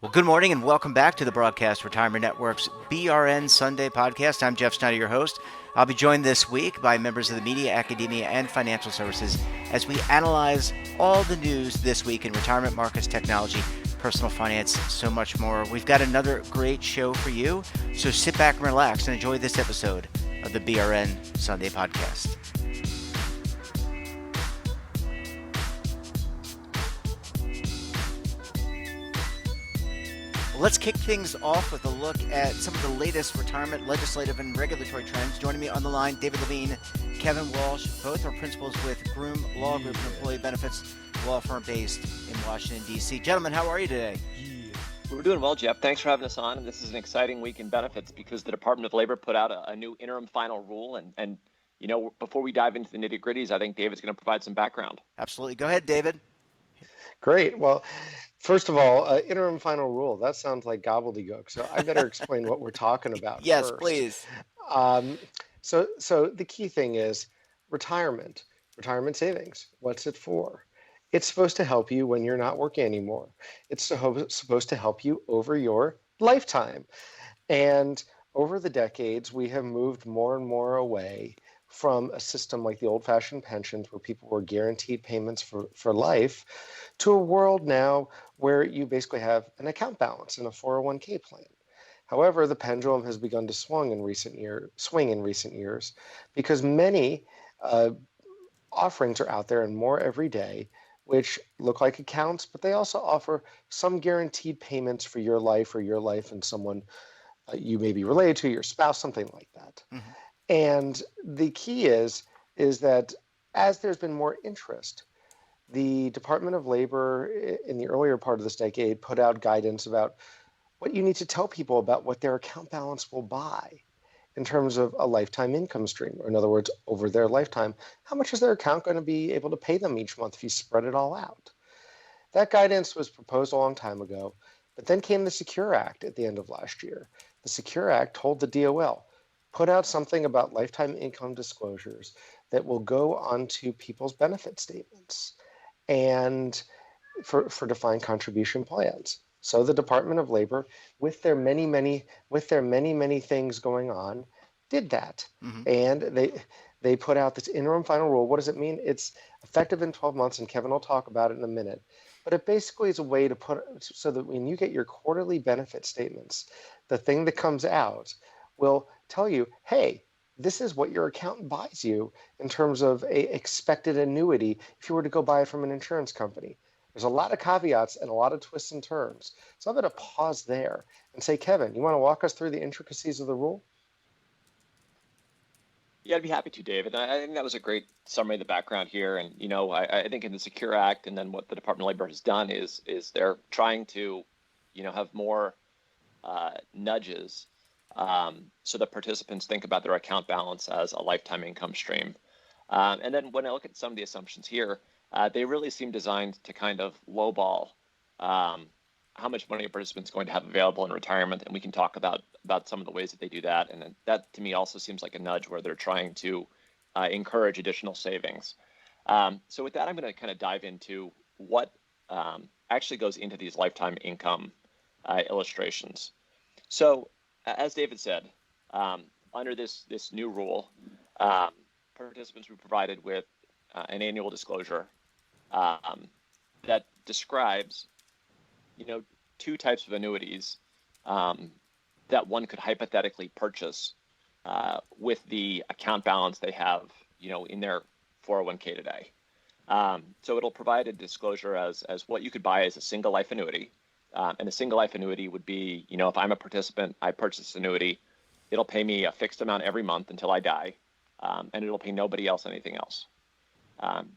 Well, good morning and welcome back to the Broadcast Retirement Network's BRN Sunday podcast. I'm Jeff Snyder, your host. I'll be joined this week by members of the media, academia, and financial services as we analyze all the news this week in retirement markets, technology, personal finance, so much more. We've got another great show for you, so sit back and relax and enjoy this episode of the BRN Sunday podcast. Let's kick things off with a look at some of the latest retirement, legislative, and regulatory trends. Joining me on the line, David Levine, Kevin Walsh. Both are principals with Groom Law Group, an employee benefits law firm based in Washington, D.C. Gentlemen, how are you today? We're doing well, Jeff. Thanks for having us on. And this is an exciting week in benefits because the Department of Labor put out a new interim final rule. And before we dive into the nitty gritties, I think David's going to provide some background. Absolutely. Go ahead, David. Great. Well, first of all, interim final rule, that sounds like gobbledygook. So I better explain what we're talking about Yes, first. please. So the key thing is retirement savings. What's it for? It's supposed to help you when you're not working anymore. It's supposed to help you over your lifetime. And over the decades, we have moved more and more away from a system like the old-fashioned pensions where people were guaranteed payments for life to a world now where you basically have an account balance in a 401k plan. However, the pendulum has begun to swing in recent years because many offerings are out there and more every day, which look like accounts, but they also offer some guaranteed payments for your life or your life and someone you may be related to, your spouse, something like that. Mm-hmm. And the key is that as there's been more interest, the Department of Labor in the earlier part of this decade put out guidance about what you need to tell people about what their account balance will buy in terms of a lifetime income stream, or in other words, over their lifetime, how much is their account going to be able to pay them each month if you spread it all out? That guidance was proposed a long time ago, but then came the Secure Act at the end of last year. The Secure Act told the DOL, put out something about lifetime income disclosures that will go onto people's benefit statements and for defined contribution plans. So the Department of Labor, with their many things going on, did that. Mm-hmm. And they put out this interim final rule. What does it mean? It's effective in 12 months, and Kevin will talk about it in a minute. But it basically is a way to put so that when you get your quarterly benefit statements, the thing that comes out will tell you, hey, this is what your accountant buys you in terms of a expected annuity if you were to go buy it from an insurance company. There's a lot of caveats and a lot of twists and turns. So I'm going to pause there and say, Kevin, you want to walk us through the intricacies of the rule? Yeah, I'd be happy to, David. I think that was a great summary of the background here. And, I think in the Secure Act and then what the Department of Labor has done is they're trying to, have more nudges so that participants think about their account balance as a lifetime income stream. And then when I look at some of the assumptions here, they really seem designed to kind of lowball how much money a participant's going to have available in retirement. And we can talk about some of the ways that they do that. And that to me also seems like a nudge where they're trying to encourage additional savings. So with that, I'm going to kind of dive into what actually goes into these lifetime income illustrations. So as David said, under this new rule, participants were provided with an annual disclosure that describes, two types of annuities that one could hypothetically purchase with the account balance they have, in their 401k today. So it'll provide a disclosure as what you could buy as a single life annuity. And a single life annuity would be, if I'm a participant, I purchase an annuity, it'll pay me a fixed amount every month until I die, and it'll pay nobody else anything else.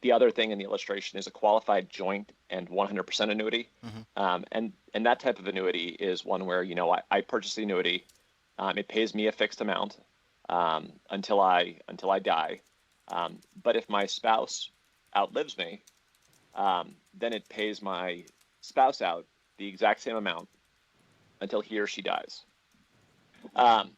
The other thing in the illustration is a qualified joint and 100% annuity. Mm-hmm. And that type of annuity is one where, I purchase the annuity, it pays me a fixed amount until I die. But if my spouse outlives me, then it pays my spouse out the exact same amount until he or she dies. And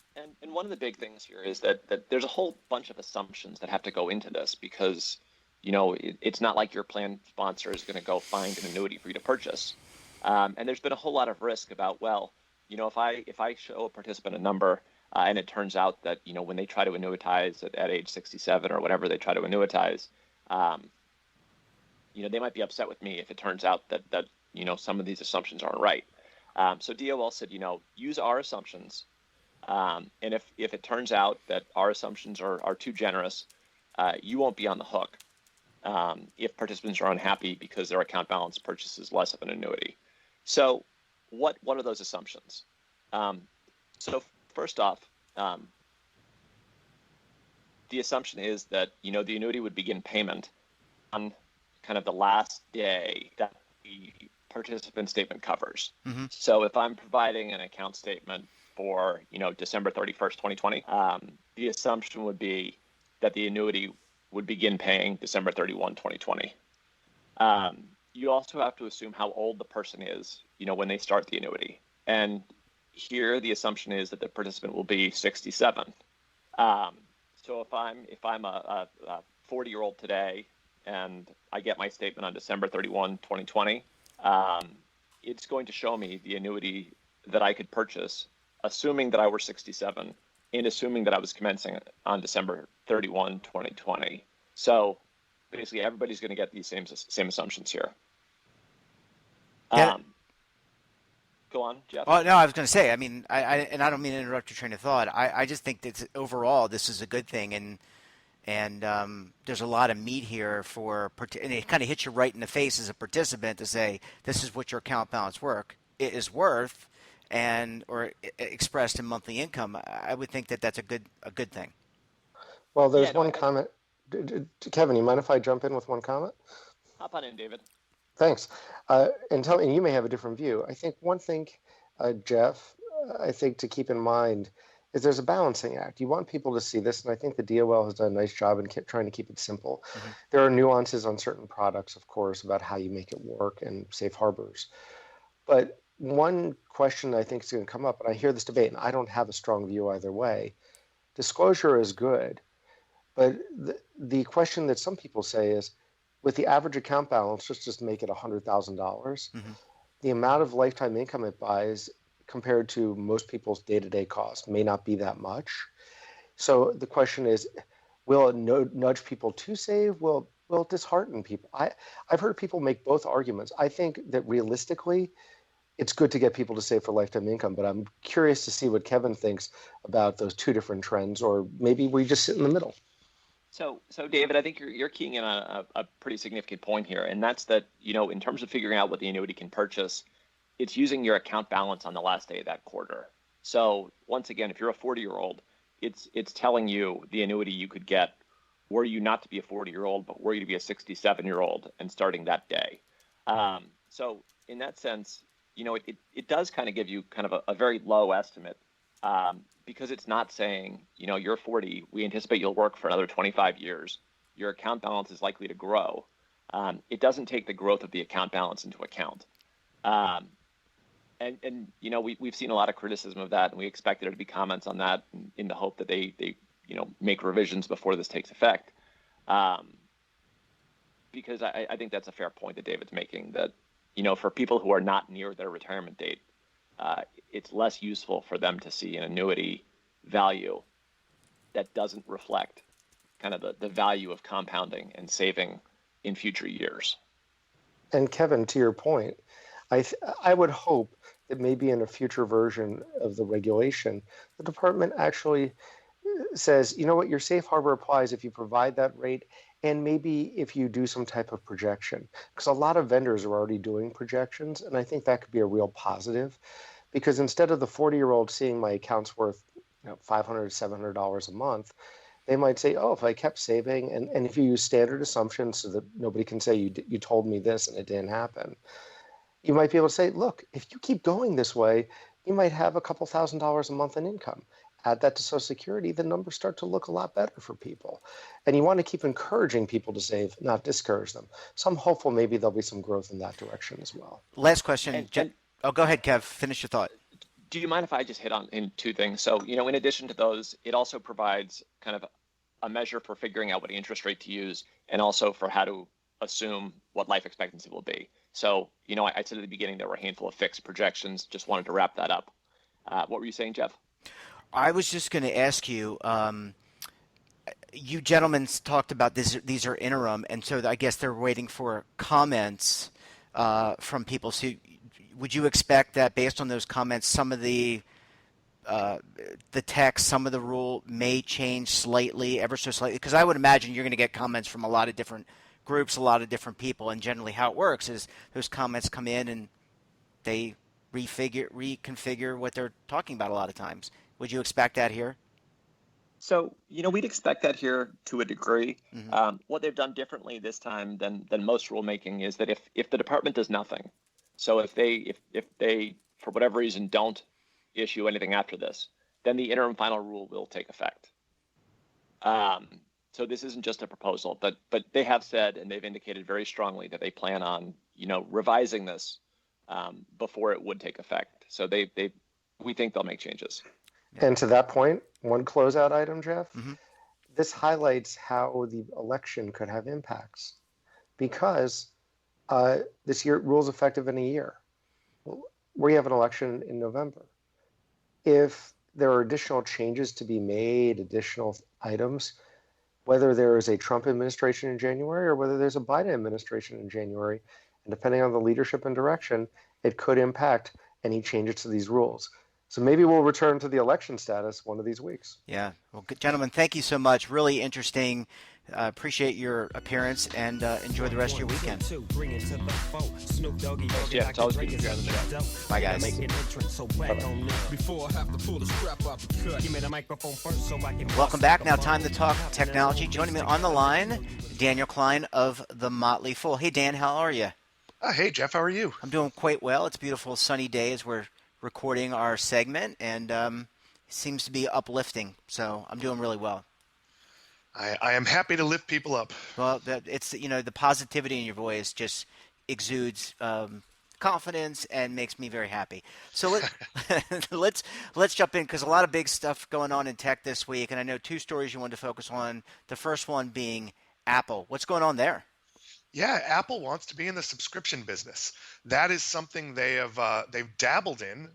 one of the big things here is that there's a whole bunch of assumptions that have to go into this because, it's not like your plan sponsor is going to go find an annuity for you to purchase. And there's been a whole lot of risk about, well, if I show a participant a number and it turns out that, when they try to annuitize at age 67 or whatever they try to annuitize, um, they might be upset with me if it turns out that some of these assumptions aren't right. So DOL said, use our assumptions. And if it turns out that our assumptions are too generous, you won't be on the hook if participants are unhappy because their account balance purchases less of an annuity. So what are those assumptions? So first off, the assumption is that, the annuity would begin payment on kind of the last day that the participant statement covers. Mm-hmm. So if I'm providing an account statement for, December 31st, 2020, the assumption would be that the annuity would begin paying December 31, 2020. You also have to assume how old the person is, when they start the annuity. And here the assumption is that the participant will be 67. So if I'm a 40-year-old today and I get my statement on December 31, 2020, it's going to show me the annuity that I could purchase, assuming that I were 67 and assuming that I was commencing on December 31, 2020. So basically everybody's going to get these same assumptions here. Go on, Jeff. Oh no, I was going to say. I mean, I don't mean to interrupt your train of thought. I just think that overall this is a good thing, and there's a lot of meat here and it kind of hits you right in the face as a participant to say this is what your account balance is worth, or expressed in monthly income. I would think that that's a good thing. Well, there's one comment. Kevin, you mind if I jump in with one comment? Hop on in, David. Thanks. And you may have a different view. I think one thing, Jeff, I think to keep in mind is there's a balancing act. You want people to see this, and I think the DOL has done a nice job in trying to keep it simple. Mm-hmm. There are nuances on certain products, of course, about how you make it work and safe harbors. But one question I think is going to come up, and I hear this debate, and I don't have a strong view either way. Disclosure is good, but the question that some people say is, with the average account balance, let's just make it $100,000. Mm-hmm. The amount of lifetime income it buys compared to most people's day-to-day cost may not be that much. So the question is, will it nudge people to save? Will it dishearten people? I've heard people make both arguments. I think that realistically, it's good to get people to save for lifetime income, but I'm curious to see what Kevin thinks about those two different trends, or maybe we just sit in the middle. So David, I think you're keying in on a pretty significant point here, and that's that, in terms of figuring out what the annuity can purchase, it's using your account balance on the last day of that quarter. So once again, if you're a 40-year-old, it's telling you the annuity you could get were you not to be a 40-year-old, but were you to be a 67-year-old and starting that day. So in that sense, it does kind of give you kind of a very low estimate. Because it's not saying, you're 40, we anticipate you'll work for another 25 years. Your account balance is likely to grow. It doesn't take the growth of the account balance into account. We've seen a lot of criticism of that, and we expect there to be comments on that in the hope that they make revisions before this takes effect. Because I think that's a fair point that David's making, that, for people who are not near their retirement date, it's less useful for them to see an annuity value that doesn't reflect kind of the value of compounding and saving in future years. And Kevin, to your point, I would hope that maybe in a future version of the regulation, the department actually says, you know what, your safe harbor applies if you provide that rate, and maybe if you do some type of projection, because a lot of vendors are already doing projections, and I think that could be a real positive. Because instead of the 40-year-old seeing my account's worth $500, $700 a month, they might say, oh, if I kept saving, and if you use standard assumptions so that nobody can say you told me this and it didn't happen, you might be able to say, look, if you keep going this way, you might have a couple $1,000s a month in income. Add that to Social Security, the numbers start to look a lot better for people. And you want to keep encouraging people to save, not discourage them. So I'm hopeful maybe there'll be some growth in that direction as well. Last question. Go ahead, Kev. Finish your thought. Do you mind if I just hit on in two things? So, in addition to those, it also provides kind of a measure for figuring out what interest rate to use, and also for how to assume what life expectancy will be. So, I said at the beginning there were a handful of fixed projections. Just wanted to wrap that up. What were you saying, Jeff? I was just going to ask you. You gentlemen talked about this. These are interim, and so I guess they're waiting for comments from people. So, would you expect that based on those comments, some of the text, some of the rule may change slightly, ever so slightly? Because I would imagine you're going to get comments from a lot of different groups, a lot of different people, and generally how it works is those comments come in and they reconfigure what they're talking about a lot of times. Would you expect that here? So, we'd expect that here to a degree. Mm-hmm. What they've done differently this time than most rulemaking is that if the department does nothing, so if they for whatever reason don't issue anything after this, then the interim final rule will take effect. So this isn't just a proposal, but they have said, and they've indicated very strongly that they plan on revising this before it would take effect. So we think they'll make changes. And to that point, one closeout item, Jeff, Mm-hmm. this highlights how the election could have impacts because this year rules effective in a year. We have an election in November. If there are additional changes to be made, additional items, whether there is a Trump administration in January or whether there's a Biden administration in January, and depending on the leadership and direction, it could impact any changes to these rules. So maybe we'll return to the election status one of these weeks. Yeah. Well, gentlemen, thank you so much. Really interesting. Appreciate your appearance and enjoy the rest of your weekend. Yeah, it's always good to be on the show. Bye, guys. Welcome back. Now time to talk technology. Joining me on the line, Daniel Klein of The Motley Fool. Hey, Dan, how are you? Hey, Jeff, how are you? I'm doing quite well. It's a beautiful sunny day as we're recording our segment, and it seems to be uplifting. So I'm doing really well. I am happy to lift people up. Well, it's the positivity in your voice just exudes confidence and makes me very happy. So let's jump in because a lot of big stuff going on in tech this week, and I know two stories you wanted to focus on. The first one being Apple. What's going on there? Yeah, Apple wants to be in the subscription business. That is something they've dabbled in.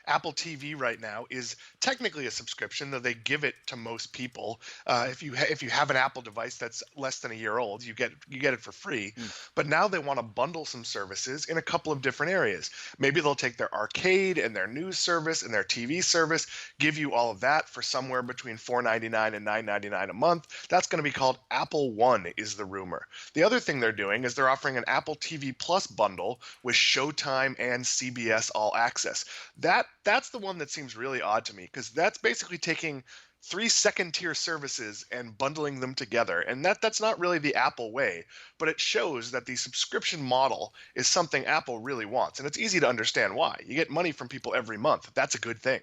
Apple TV right now is technically a subscription, though they give it to most people. If you have an Apple device that's less than a year old, you get it for free. But now they want to bundle some services in a couple of different areas. Maybe they'll take their arcade and their news service and their TV service, give you all of that for somewhere between $4.99 and $9.99 a month. That's going to be called Apple One, is the rumor. The other thing they're doing is they're offering an Apple TV Plus bundle with Showtime and CBS All Access. That's the one that seems really odd to me because that's basically taking 3 second-tier services and bundling them together. And that's not really the Apple way, but it shows that the subscription model is something Apple really wants. And it's easy to understand why. You get money from people every month. That's a good thing.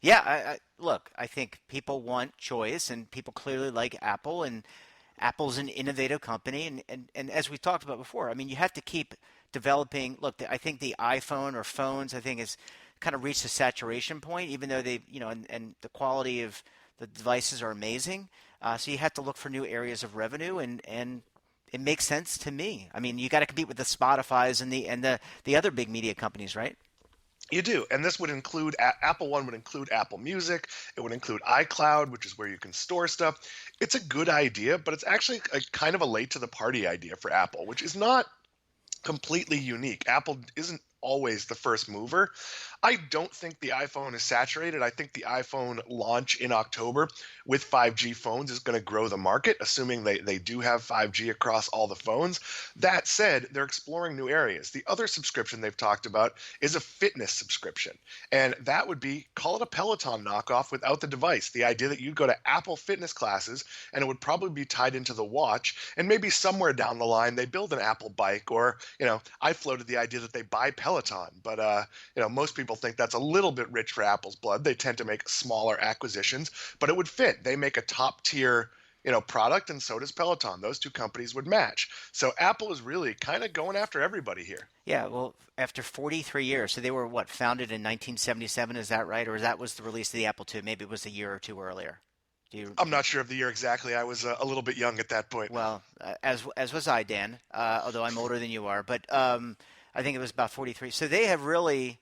Yeah, look, I think people want choice, and people clearly like Apple, and Apple's an innovative company, and as we talked about before, I mean, you have to keep developing. Look, I think the iPhone or phones, I think, has kind of reached a saturation point, even though they, and the quality of the devices are amazing. So you have to look for new areas of revenue, and it makes sense to me. I mean, you got to compete with the Spotify's and the other big media companies, right? You do, and this would include Apple One would include Apple Music. It would include iCloud, which is where you can store stuff. It's a good idea, but it's actually a kind of a late to the party idea for Apple, which is not completely unique. Apple isn't always the first mover. I don't think the iPhone is saturated. I think the iPhone launch in October with 5G phones is going to grow the market, assuming they do have 5G across all the phones. That said, they're exploring new areas. The other subscription they've talked about is a fitness subscription. And that would be, call it a Peloton knockoff without the device. The idea that you'd go to Apple fitness classes and it would probably be tied into the watch, and maybe somewhere down the line they build an Apple bike, or, I floated the idea that they buy Peloton, but most people think that's a little bit rich for Apple's blood. They tend to make smaller acquisitions, but it would fit. They make a top tier, product, and so does Peloton. Those two companies would match. So Apple is really kind of going after everybody here. Yeah, well, after 43 years, so they were founded in 1977, is that right? Or that was the release of the Apple II? Maybe it was a year or two earlier. Do you? I'm not sure of the year exactly. I was a little bit young at that point. Well, as was I, Dan. Although I'm older than you are, but I think it was about 43. So they have really,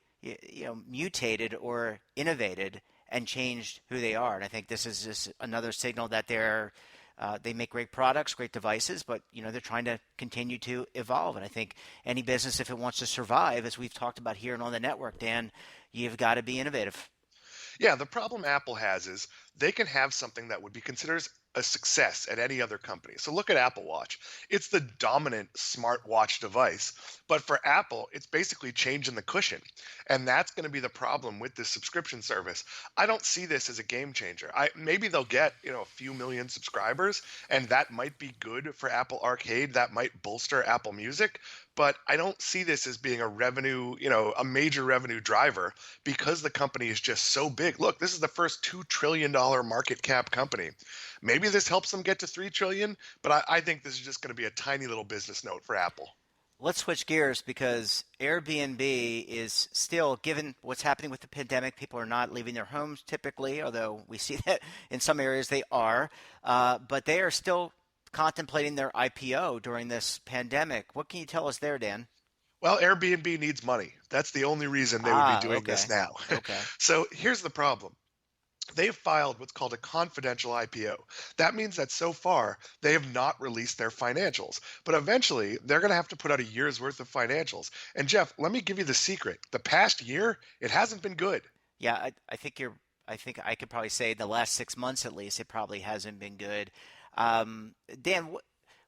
mutated or innovated and changed who they are. And I think this is just another signal that they make great products, great devices, but they're trying to continue to evolve. And I think any business, if it wants to survive, as we've talked about here and on the network, Dan, you've got to be innovative. Yeah, the problem Apple has is they can have something that would be considered a success at any other company. So look at Apple Watch. It's the dominant smartwatch device, but for Apple, it's basically changing the cushion. And that's going to be the problem with this subscription service. I don't see this as a game changer. Maybe they'll get, a few million subscribers, and that might be good for Apple Arcade. That might bolster Apple Music, but I don't see this as being a revenue, a major revenue driver because the company is just so big. Look, this is the first $2 trillion market cap company. Maybe this helps them get to 3 trillion, but I think this is just going to be a tiny little business note for Apple. Let's switch gears because Airbnb is still, given what's happening with the pandemic, people are not leaving their homes typically, although we see that in some areas they are, but they are still contemplating their IPO during this pandemic. What can you tell us there, Dan? Well, Airbnb needs money. That's the only reason they would be doing Okay. this now. Okay. So here's the problem. They've filed what's called a confidential IPO. That means that so far they have not released their financials, but eventually they're going to have to put out a year's worth of financials. And Jeff, let me give you the secret. The past year, it hasn't been good. Yeah, I think I could probably say the last 6 months at least, it probably hasn't been good. Dan,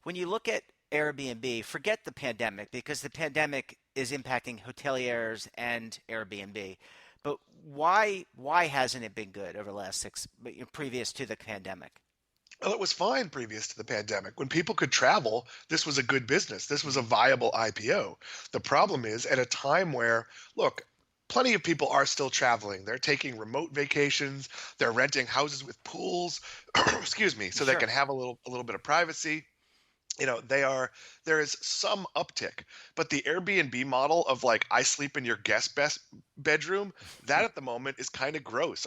when you look at Airbnb, forget the pandemic because the pandemic is impacting hoteliers and Airbnb. But why hasn't it been good over the last previous to the pandemic? Well, it was fine previous to the pandemic. When people could travel, this was a good business. This was a viable IPO. The problem is at a time where, look, plenty of people are still traveling. They're taking remote vacations. They're renting houses with pools, excuse me, so they Sure. can have a little bit of privacy. There is some uptick, but the Airbnb model of like I sleep in your guest best bedroom, that at the moment is kind of gross.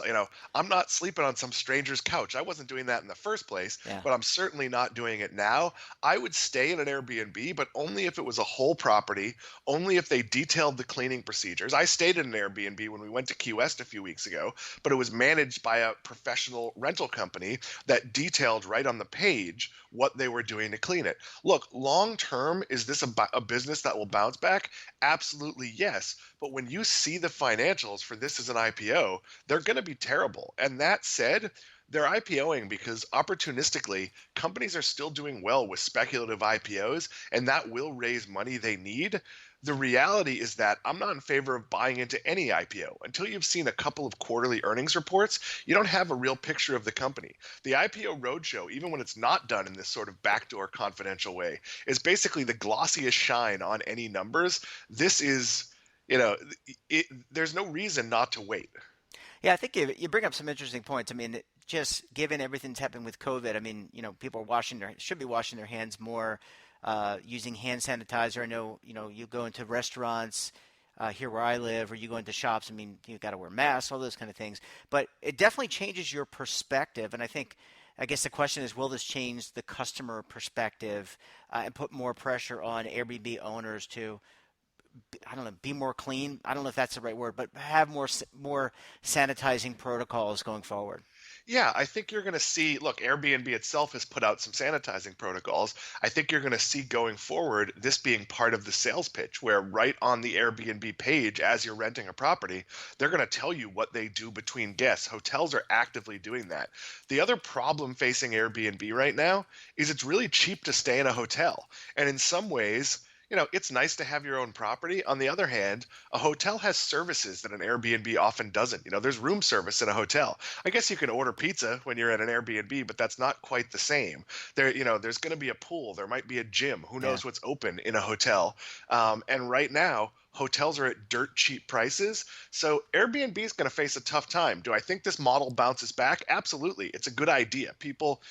I'm not sleeping on some stranger's couch. I wasn't doing that in the first place, Yeah. but I'm certainly not doing it now. I would stay in an Airbnb, but only if it was a whole property, only if they detailed the cleaning procedures. I stayed in an Airbnb when we went to Key West a few weeks ago, but it was managed by a professional rental company that detailed right on the page what they were doing to clean it. Look, long term, is this a business that will bounce back? Absolutely yes. But when you see the financials for this as an IPO, they're going to be terrible. And that said, they're IPOing because opportunistically, companies are still doing well with speculative IPOs, and that will raise money they need. The reality is that I'm not in favor of buying into any IPO. Until you've seen a couple of quarterly earnings reports, you don't have a real picture of the company. The IPO roadshow, even when it's not done in this sort of backdoor confidential way, is basically the glossiest shine on any numbers. This is, there's no reason not to wait. Yeah, I think you bring up some interesting points. I mean, just given everything that's happened with COVID, I mean, people are should be washing their hands more, using hand sanitizer. I know, you go into restaurants here where I live, or you go into shops. I mean, you got to wear masks, all those kind of things. But it definitely changes your perspective, and I guess the question is, will this change the customer perspective and put more pressure on Airbnb owners to, I don't know, be more clean? I don't know if that's the right word, but have more sanitizing protocols going forward. Yeah, I think you're going to see, look, Airbnb itself has put out some sanitizing protocols. I think you're going to see going forward this being part of the sales pitch, where right on the Airbnb page, as you're renting a property, they're going to tell you what they do between guests. Hotels are actively doing that. The other problem facing Airbnb right now is it's really cheap to stay in a hotel. And in some ways, it's nice to have your own property. On the other hand, a hotel has services that an Airbnb often doesn't. There's room service in a hotel. I guess you can order pizza when you're at an Airbnb, but that's not quite the same. There's going to be a pool. There might be a gym. Who Yeah. knows what's open in a hotel? And right now, Hotels are at dirt cheap prices. So Airbnb is going to face a tough time. Do I think this model bounces back? Absolutely. It's a good idea. People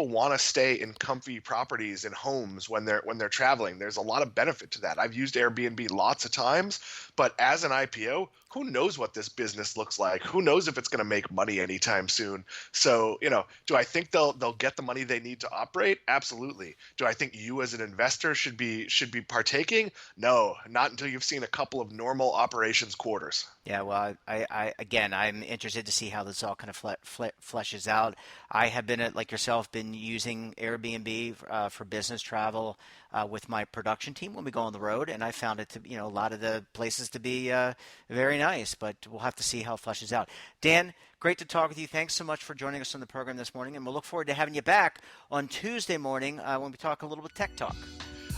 want to stay in comfy properties and homes when they're traveling. There's a lot of benefit to that. I've used Airbnb lots of times, but as an IPO, who knows what this business looks like? Who knows if it's going to make money anytime soon? So, do I think they'll get the money they need to operate? Absolutely. Do I think you as an investor should be partaking? No, not until you've seen a couple of normal operations quarters. Yeah, well, again, I'm interested to see how this all kind of fleshes out. I have been, like yourself, been using Airbnb for business travel with my production team when we go on the road, and I found it to, a lot of the places to be very nice. But we'll have to see how it fleshes out. Dan, great to talk with you. Thanks so much for joining us on the program this morning, and we'll look forward to having you back on Tuesday morning when we talk a little bit tech talk.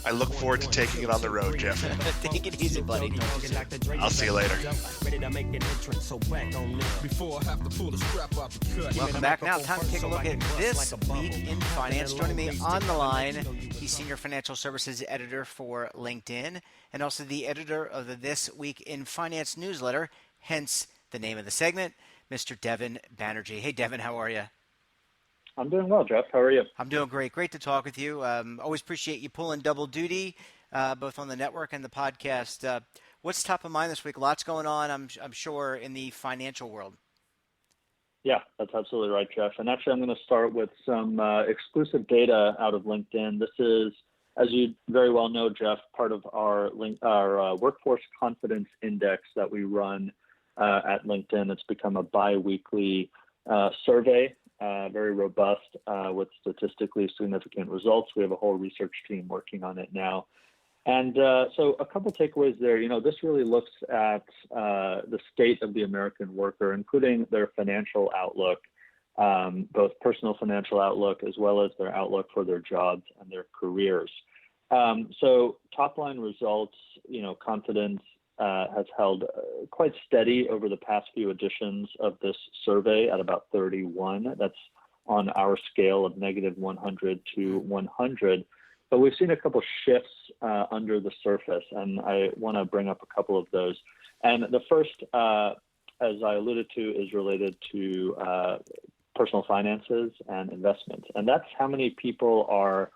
I look forward to taking it on the road, Jeff. Take it easy, buddy. I'll see you later. Welcome back. Now, time to take a look at This Week in Finance. Joining me on the line, he's Senior Financial Services Editor for LinkedIn and also the editor of the This Week in Finance newsletter, hence the name of the segment, Mr. Devin Banerjee. Hey, Devin, how are you? I'm doing well, Jeff. How are you? I'm doing great. Great to talk with you. Always appreciate you pulling double duty, both on the network and the podcast. What's top of mind this week? Lots going on, I'm sure, in the financial world. Yeah, that's absolutely right, Jeff. And actually, I'm going to start with some exclusive data out of LinkedIn. This is, as you very well know, Jeff, part of our Workforce Confidence Index that we run at LinkedIn. It's become a bi-weekly survey. Very robust with statistically significant results. We have a whole research team working on it now. And so a couple takeaways there. This really looks at the state of the American worker, including their financial outlook, both personal financial outlook as well as their outlook for their jobs and their careers. So top line results, confidence has held quite steady over the past few editions of this survey at about 31. That's on our scale of negative 100 to 100. But we've seen a couple shifts under the surface, and I want to bring up a couple of those. And the first, as I alluded to, is related to personal finances and investments. And that's how many people are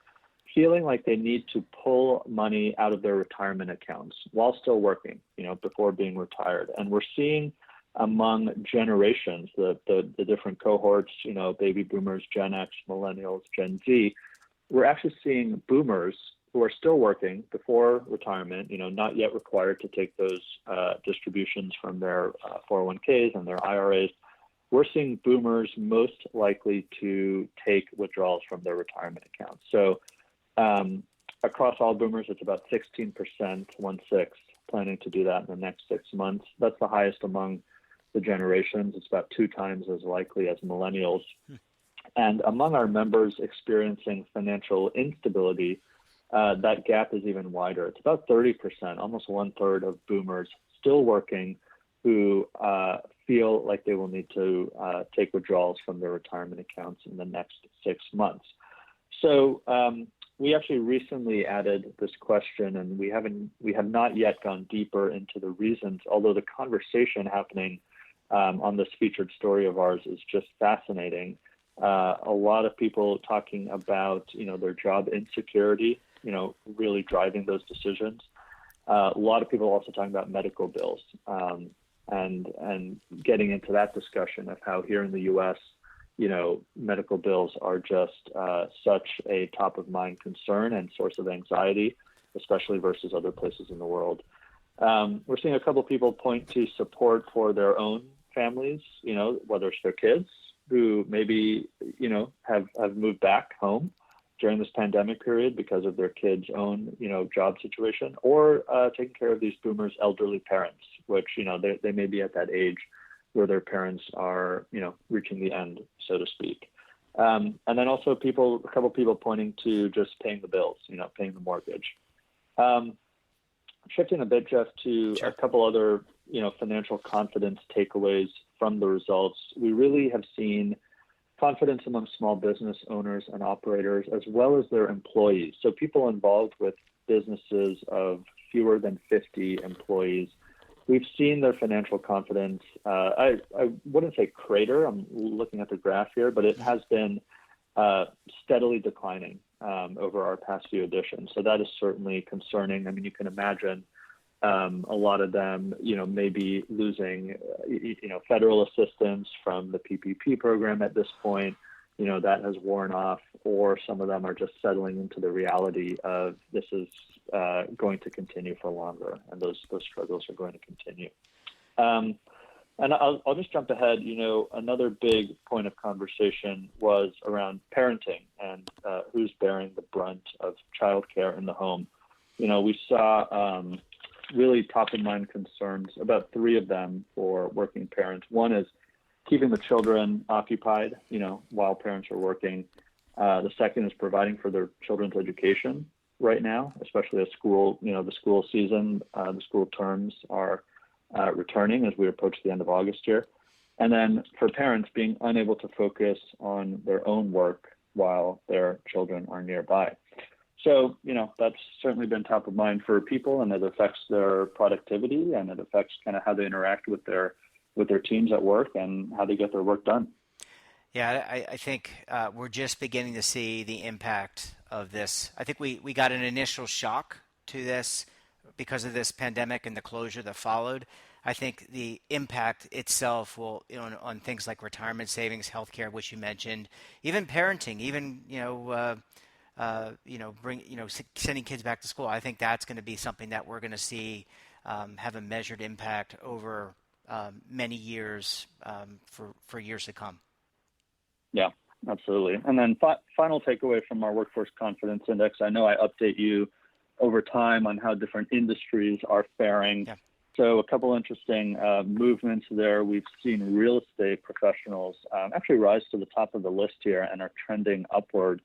feeling like they need to pull money out of their retirement accounts while still working, before being retired. And we're seeing among generations, the different cohorts, baby boomers, Gen X, millennials, Gen Z, we're actually seeing boomers who are still working before retirement, not yet required to take those distributions from their 401ks and their IRAs. We're seeing boomers most likely to take withdrawals from their retirement accounts. So across all boomers, it's about 16%, 1/6, planning to do that in the next 6 months. That's the highest among the generations. It's about 2 times as likely as millennials. And among our members experiencing financial instability, that gap is even wider. It's about 30%, almost 1/3 of boomers still working who feel like they will need to take withdrawals from their retirement accounts in the next 6 months. So we actually recently added this question, and we have not yet gone deeper into the reasons, although the conversation happening on this featured story of ours is just fascinating. A lot of people talking about, their job insecurity, really driving those decisions. A lot of people also talking about medical bills and getting into that discussion of how here in the U.S., medical bills are just such a top of mind concern and source of anxiety, especially versus other places in the world. We're seeing a couple people point to support for their own families, whether it's their kids who maybe, have moved back home during this pandemic period because of their kids' own, job situation, or taking care of these boomers' elderly parents, which, they may be at that age where their parents are, reaching the end, so to speak. And then also a couple people pointing to just paying the bills, paying the mortgage. Shifting a bit, Jeff, to Sure. a couple other, financial confidence takeaways from the results. We really have seen confidence among small business owners and operators, as well as their employees. So people involved with businesses of fewer than 50 employees, we've seen their financial confidence, I wouldn't say crater, I'm looking at the graph here, but it has been steadily declining over our past few editions. So that is certainly concerning. I mean, you can imagine a lot of them, maybe losing, federal assistance from the PPP program at this point, that has worn off, or some of them are just settling into the reality of this is going to continue for longer, and those struggles are going to continue. And I'll just jump ahead. Another big point of conversation was around parenting and who's bearing the brunt of childcare in the home. We saw really top of mind concerns, about 3 of them for working parents. One is keeping the children occupied, while parents are working. The second is providing for their children's education right now, especially as school, the school season, the school terms are returning as we approach the end of August here. And then for parents, being unable to focus on their own work while their children are nearby. So, that's certainly been top of mind for people, and it affects their productivity, and it affects kind of how they interact with their teams at work and how they get their work done. Yeah, I think we're just beginning to see the impact of this. I think we got an initial shock to this because of this pandemic and the closure that followed. I think the impact itself will, on things like retirement savings, healthcare, which you mentioned, even parenting, even sending kids back to school. I think that's going to be something that we're going to see have a measured impact over many years for years to come. Yeah, absolutely. And then final takeaway from our Workforce Confidence Index. I know I update you over time on how different industries are faring. Yeah. So a couple interesting movements there. We've seen real estate professionals actually rise to the top of the list here and are trending upward.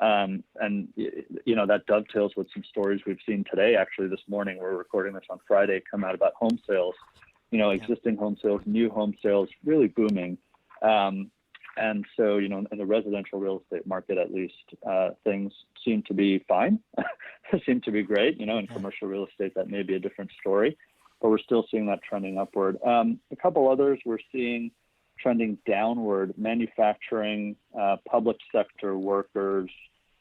And that dovetails with some stories we've seen today. Actually, this morning, we're recording this on Friday, come out about home sales, existing home sales, new home sales, really booming. And so, in the residential real estate market, at least, things seem to be fine, seem to be great. In commercial real estate, that may be a different story, but we're still seeing that trending upward. A couple others we're seeing trending downward: manufacturing, public sector workers,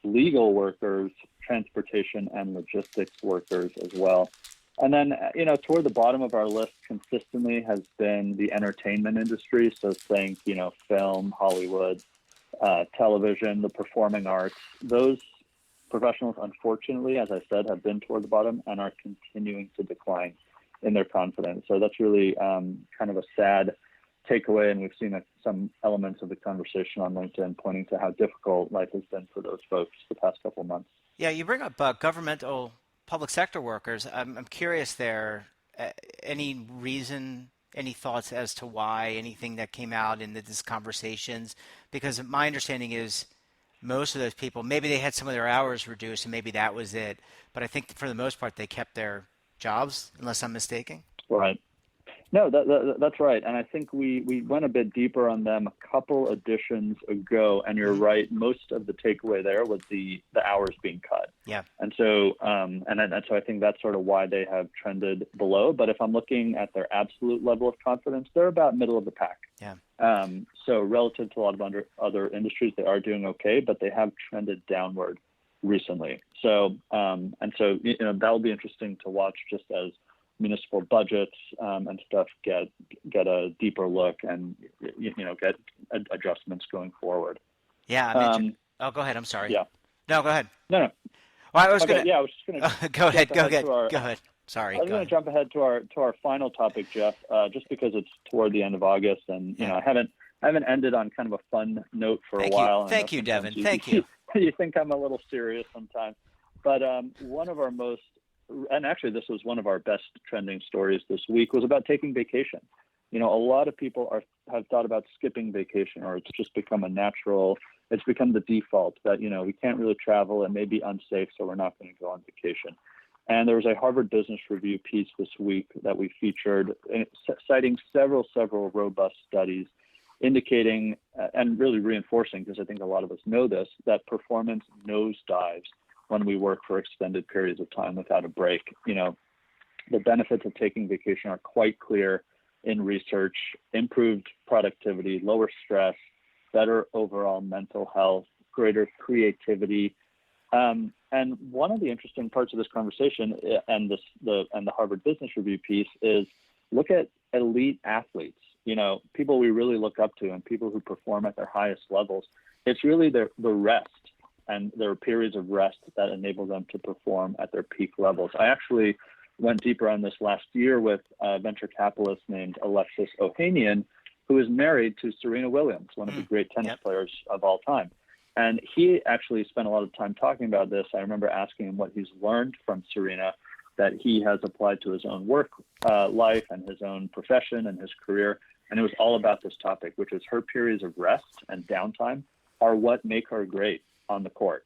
legal workers, transportation and logistics workers as well. And then, toward the bottom of our list consistently has been the entertainment industry. So think, film, Hollywood, television, the performing arts. Those professionals, unfortunately, as I said, have been toward the bottom and are continuing to decline in their confidence. So that's really kind of a sad takeaway. And we've seen some elements of the conversation on LinkedIn pointing to how difficult life has been for those folks the past couple of months. Yeah, you bring up governmental public sector workers. I'm curious there, any reason, any thoughts as to why, anything that came out in these conversations? Because my understanding is most of those people, maybe they had some of their hours reduced and maybe that was it. But I think for the most part, they kept their jobs, unless I'm mistaken. Right. No, that's right. And I think we went a bit deeper on them a couple editions ago. And you're right. Most of the takeaway there was the hours being cut. Yeah. And so so I think that's sort of why they have trended below. But if I'm looking at their absolute level of confidence, they're about middle of the pack. Yeah. So relative to a lot of other industries, they are doing okay, but they have trended downward recently. So that'll be interesting to watch just as municipal budgets and stuff get a deeper look and get adjustments going forward. Yeah. Go ahead. I'm sorry. Yeah. No, go ahead. No. Well, I was just going to. Go ahead. Go ahead. Sorry. I was going to jump ahead to our final topic, Jeff, just because it's toward the end of August, and I haven't ended on kind of a fun note for a while. Thank you, Devin. Thank you. You think I'm a little serious sometimes, but one of our most, and actually this was one of our best trending stories this week, was about taking vacation. A lot of people have thought about skipping vacation, or it's just become it's become the default that, we can't really travel, it may be unsafe, so we're not going to go on vacation. And there was a Harvard Business Review piece this week that we featured, citing several robust studies indicating and really reinforcing, because I think a lot of us know this, that performance nosedives when we work for extended periods of time without a break. the benefits of taking vacation are quite clear in research: improved productivity, lower stress, better overall mental health, greater creativity. And one of the interesting parts of this conversation and the Harvard Business Review piece is look at elite athletes, people we really look up to and people who perform at their highest levels. It's really the rest and their periods of rest that enable them to perform at their peak levels. I actually went deeper on this last year with a venture capitalist named Alexis Ohanian, who is married to Serena Williams, one of the great tennis players of all time. And he actually spent a lot of time talking about this. I remember asking him what he's learned from Serena that he has applied to his own work life and his own profession and his career. And it was all about this topic, which is her periods of rest and downtime are what make her great on the court.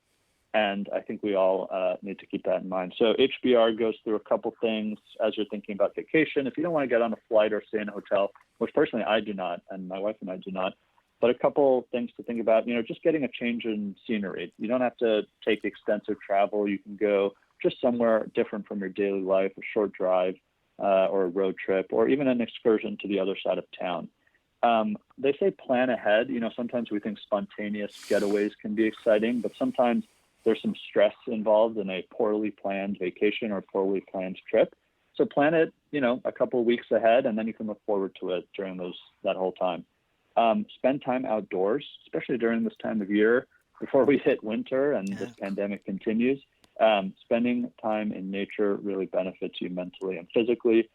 And I think we all need to keep that in mind. So HBR goes through a couple things as you're thinking about vacation. If you don't want to get on a flight or stay in a hotel, which personally I do not, and my wife and I do not, but a couple things to think about, just getting a change in scenery. You don't have to take extensive travel. You can go just somewhere different from your daily life, a short drive or a road trip, or even an excursion to the other side of town. They say plan ahead. Sometimes we think spontaneous getaways can be exciting, but sometimes there's some stress involved in a poorly planned vacation or poorly planned trip. So plan it, a couple of weeks ahead, and then you can look forward to it during that whole time. Spend time outdoors, especially during this time of year before we hit winter and this pandemic continues. Spending time in nature really benefits you mentally and physically.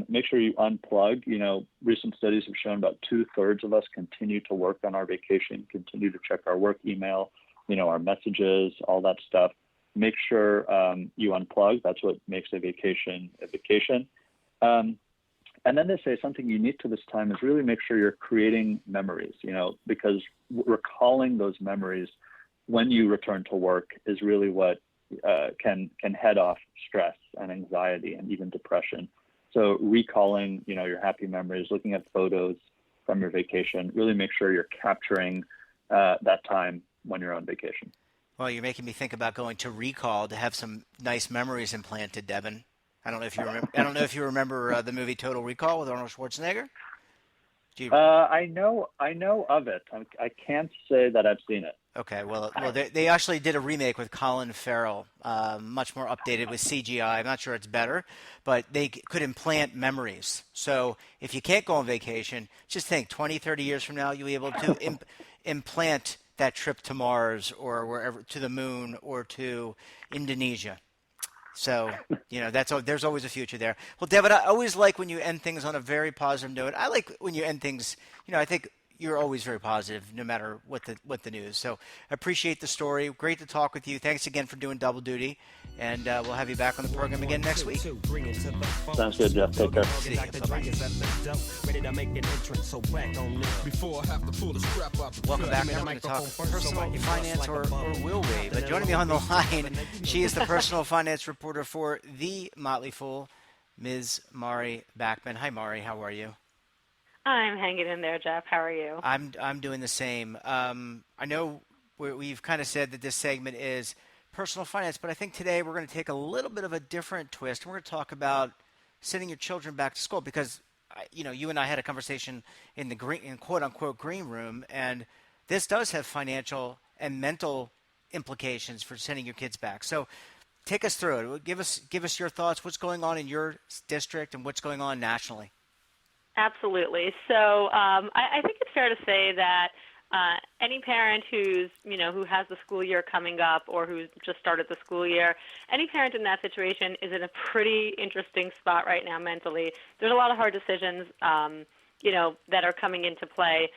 Make sure you unplug. Recent studies have shown about 2/3 of us continue to work on our vacation, continue to check our work email, our messages, all that stuff. Make sure you unplug. That's what makes a vacation a vacation. And then they say something unique to this time is really make sure you're creating memories, because recalling those memories when you return to work is really what can head off stress and anxiety and even depression. So recalling, your happy memories, looking at photos from your vacation, really make sure you're capturing that time when you're on vacation. Well, you're making me think about going to Recall to have some nice memories implanted, Devin. I don't know if you remember the movie Total Recall with Arnold Schwarzenegger. I know of it. I can't say that I've seen it. Okay, well, they actually did a remake with Colin Farrell, much more updated with CGI. I'm not sure it's better, but they could implant memories. So if you can't go on vacation, just think 20, 30 years from now, you'll be able to implant that trip to Mars or wherever, to the moon or to Indonesia. So, there's always a future there. Well, Devin, I always like when you end things on a very positive note. I like when you end things, I think you're always very positive no matter what the news. So I appreciate the story. Great to talk with you. Thanks again for doing double duty. And we'll have you back on the program again next week. Sounds good, Jeff. Take care. See you. Bye-bye. Welcome back. We're going to talk personal finance, or will we? But joining me on the line, she is the personal finance reporter for The Motley Fool, Ms. Mari Backman. Hi, Mari. How are you? I'm hanging in there, Jeff. How are you? I'm doing the same. I know we've kind of said that this segment is personal finance, but I think today we're going to take a little bit of a different twist. We're going to talk about sending your children back to school because, you and I had a conversation in the quote-unquote green room, and this does have financial and mental implications for sending your kids back. So take us through it. Give us your thoughts. What's going on in your district and what's going on nationally? Absolutely. So I think it's fair to say that any parent who has the school year coming up or who's just started the school year, any parent in that situation is in a pretty interesting spot right now mentally. There's a lot of hard decisions, that are coming into play.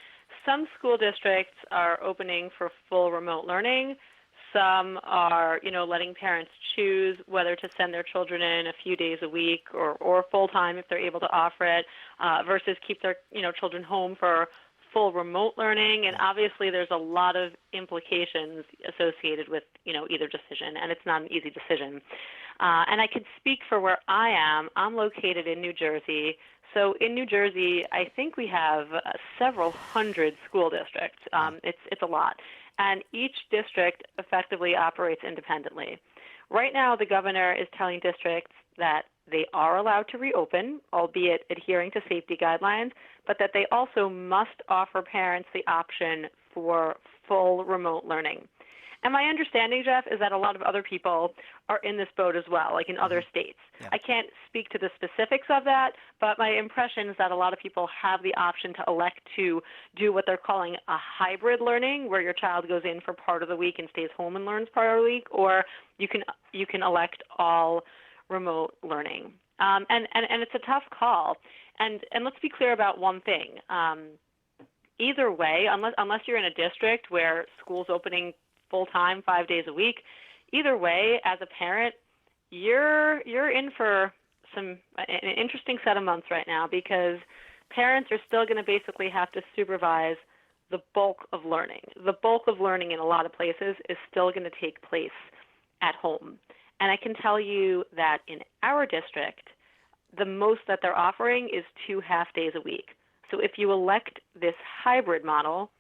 Some school districts are opening for full remote learning. Some are, letting parents choose whether to send their children in a few days a week or full-time if they're able to offer it, versus keep their, children home for full remote learning. And obviously there's a lot of implications associated with, either decision, and it's not an easy decision. And I could speak for where I am. I'm located in New Jersey. So in New Jersey, I think we have several hundred school districts. It's a lot. And each district effectively operates independently. Right now, the governor is telling districts that they are allowed to reopen, albeit adhering to safety guidelines, but that they also must offer parents the option for full remote learning. And my understanding, Jeff, is that a lot of other people are in this boat as well, like in other states. Yeah. I can't speak to the specifics of that, but my impression is that a lot of people have the option to elect to do what they're calling a hybrid learning, where your child goes in for part of the week and stays home and learns part of the week, or you can elect all remote learning. And it's a tough call. And let's be clear about one thing. Either way, unless you're in a district where school's opening full-time 5 days a week, either way, as a parent, you're in for an interesting set of months right now, because parents are still going to basically have to supervise the bulk of learning. The bulk of learning in a lot of places is still going to take place at home. And I can tell you that in our district, the most that they're offering is 2 half days a week. So if you elect this hybrid model,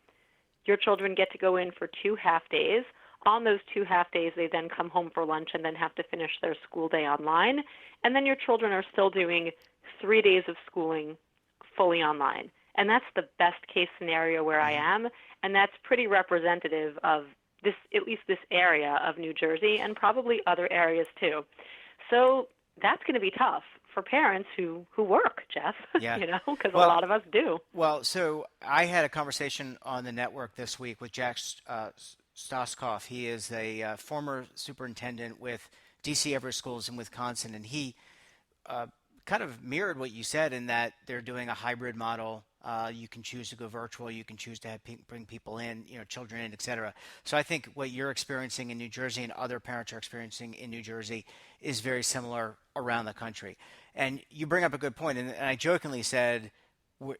your children get to go in for 2 half days. On those 2 half days, they then come home for lunch and then have to finish their school day online. And then your children are still doing 3 days of schooling fully online. And that's the best case scenario where I am. And that's pretty representative of this, at least this area of New Jersey, and probably other areas too. So that's going to be tough for parents who work, Jeff, Yeah. because a Well, lot of us do. Well, so I had a conversation on the network this week with Jack Stoskoff. He is a former superintendent with DC Everett Schools in Wisconsin, and he kind of mirrored what you said in that they're doing a hybrid model. You can choose to go virtual. You can choose to bring people in, children in, et cetera. So I think what you're experiencing in New Jersey and other parents are experiencing in New Jersey is very similar around the country. And you bring up a good point, and I jokingly said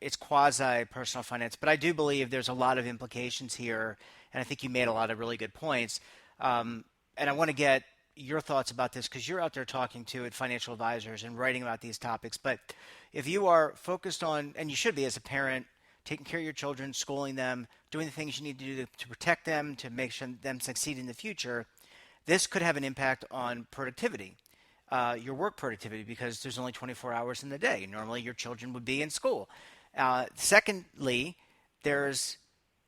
it's quasi-personal finance, but I do believe there's a lot of implications here, and I think you made a lot of really good points. And I want to get your thoughts about this, because you're out there talking to financial advisors and writing about these topics. But if you are focused on, and you should be as a parent, taking care of your children, schooling them, doing the things you need to do to protect them, to make sure them succeed in the future, this could have an impact on productivity, your work productivity, because there's only 24 hours in the day. Normally your children would be in school. Secondly, there's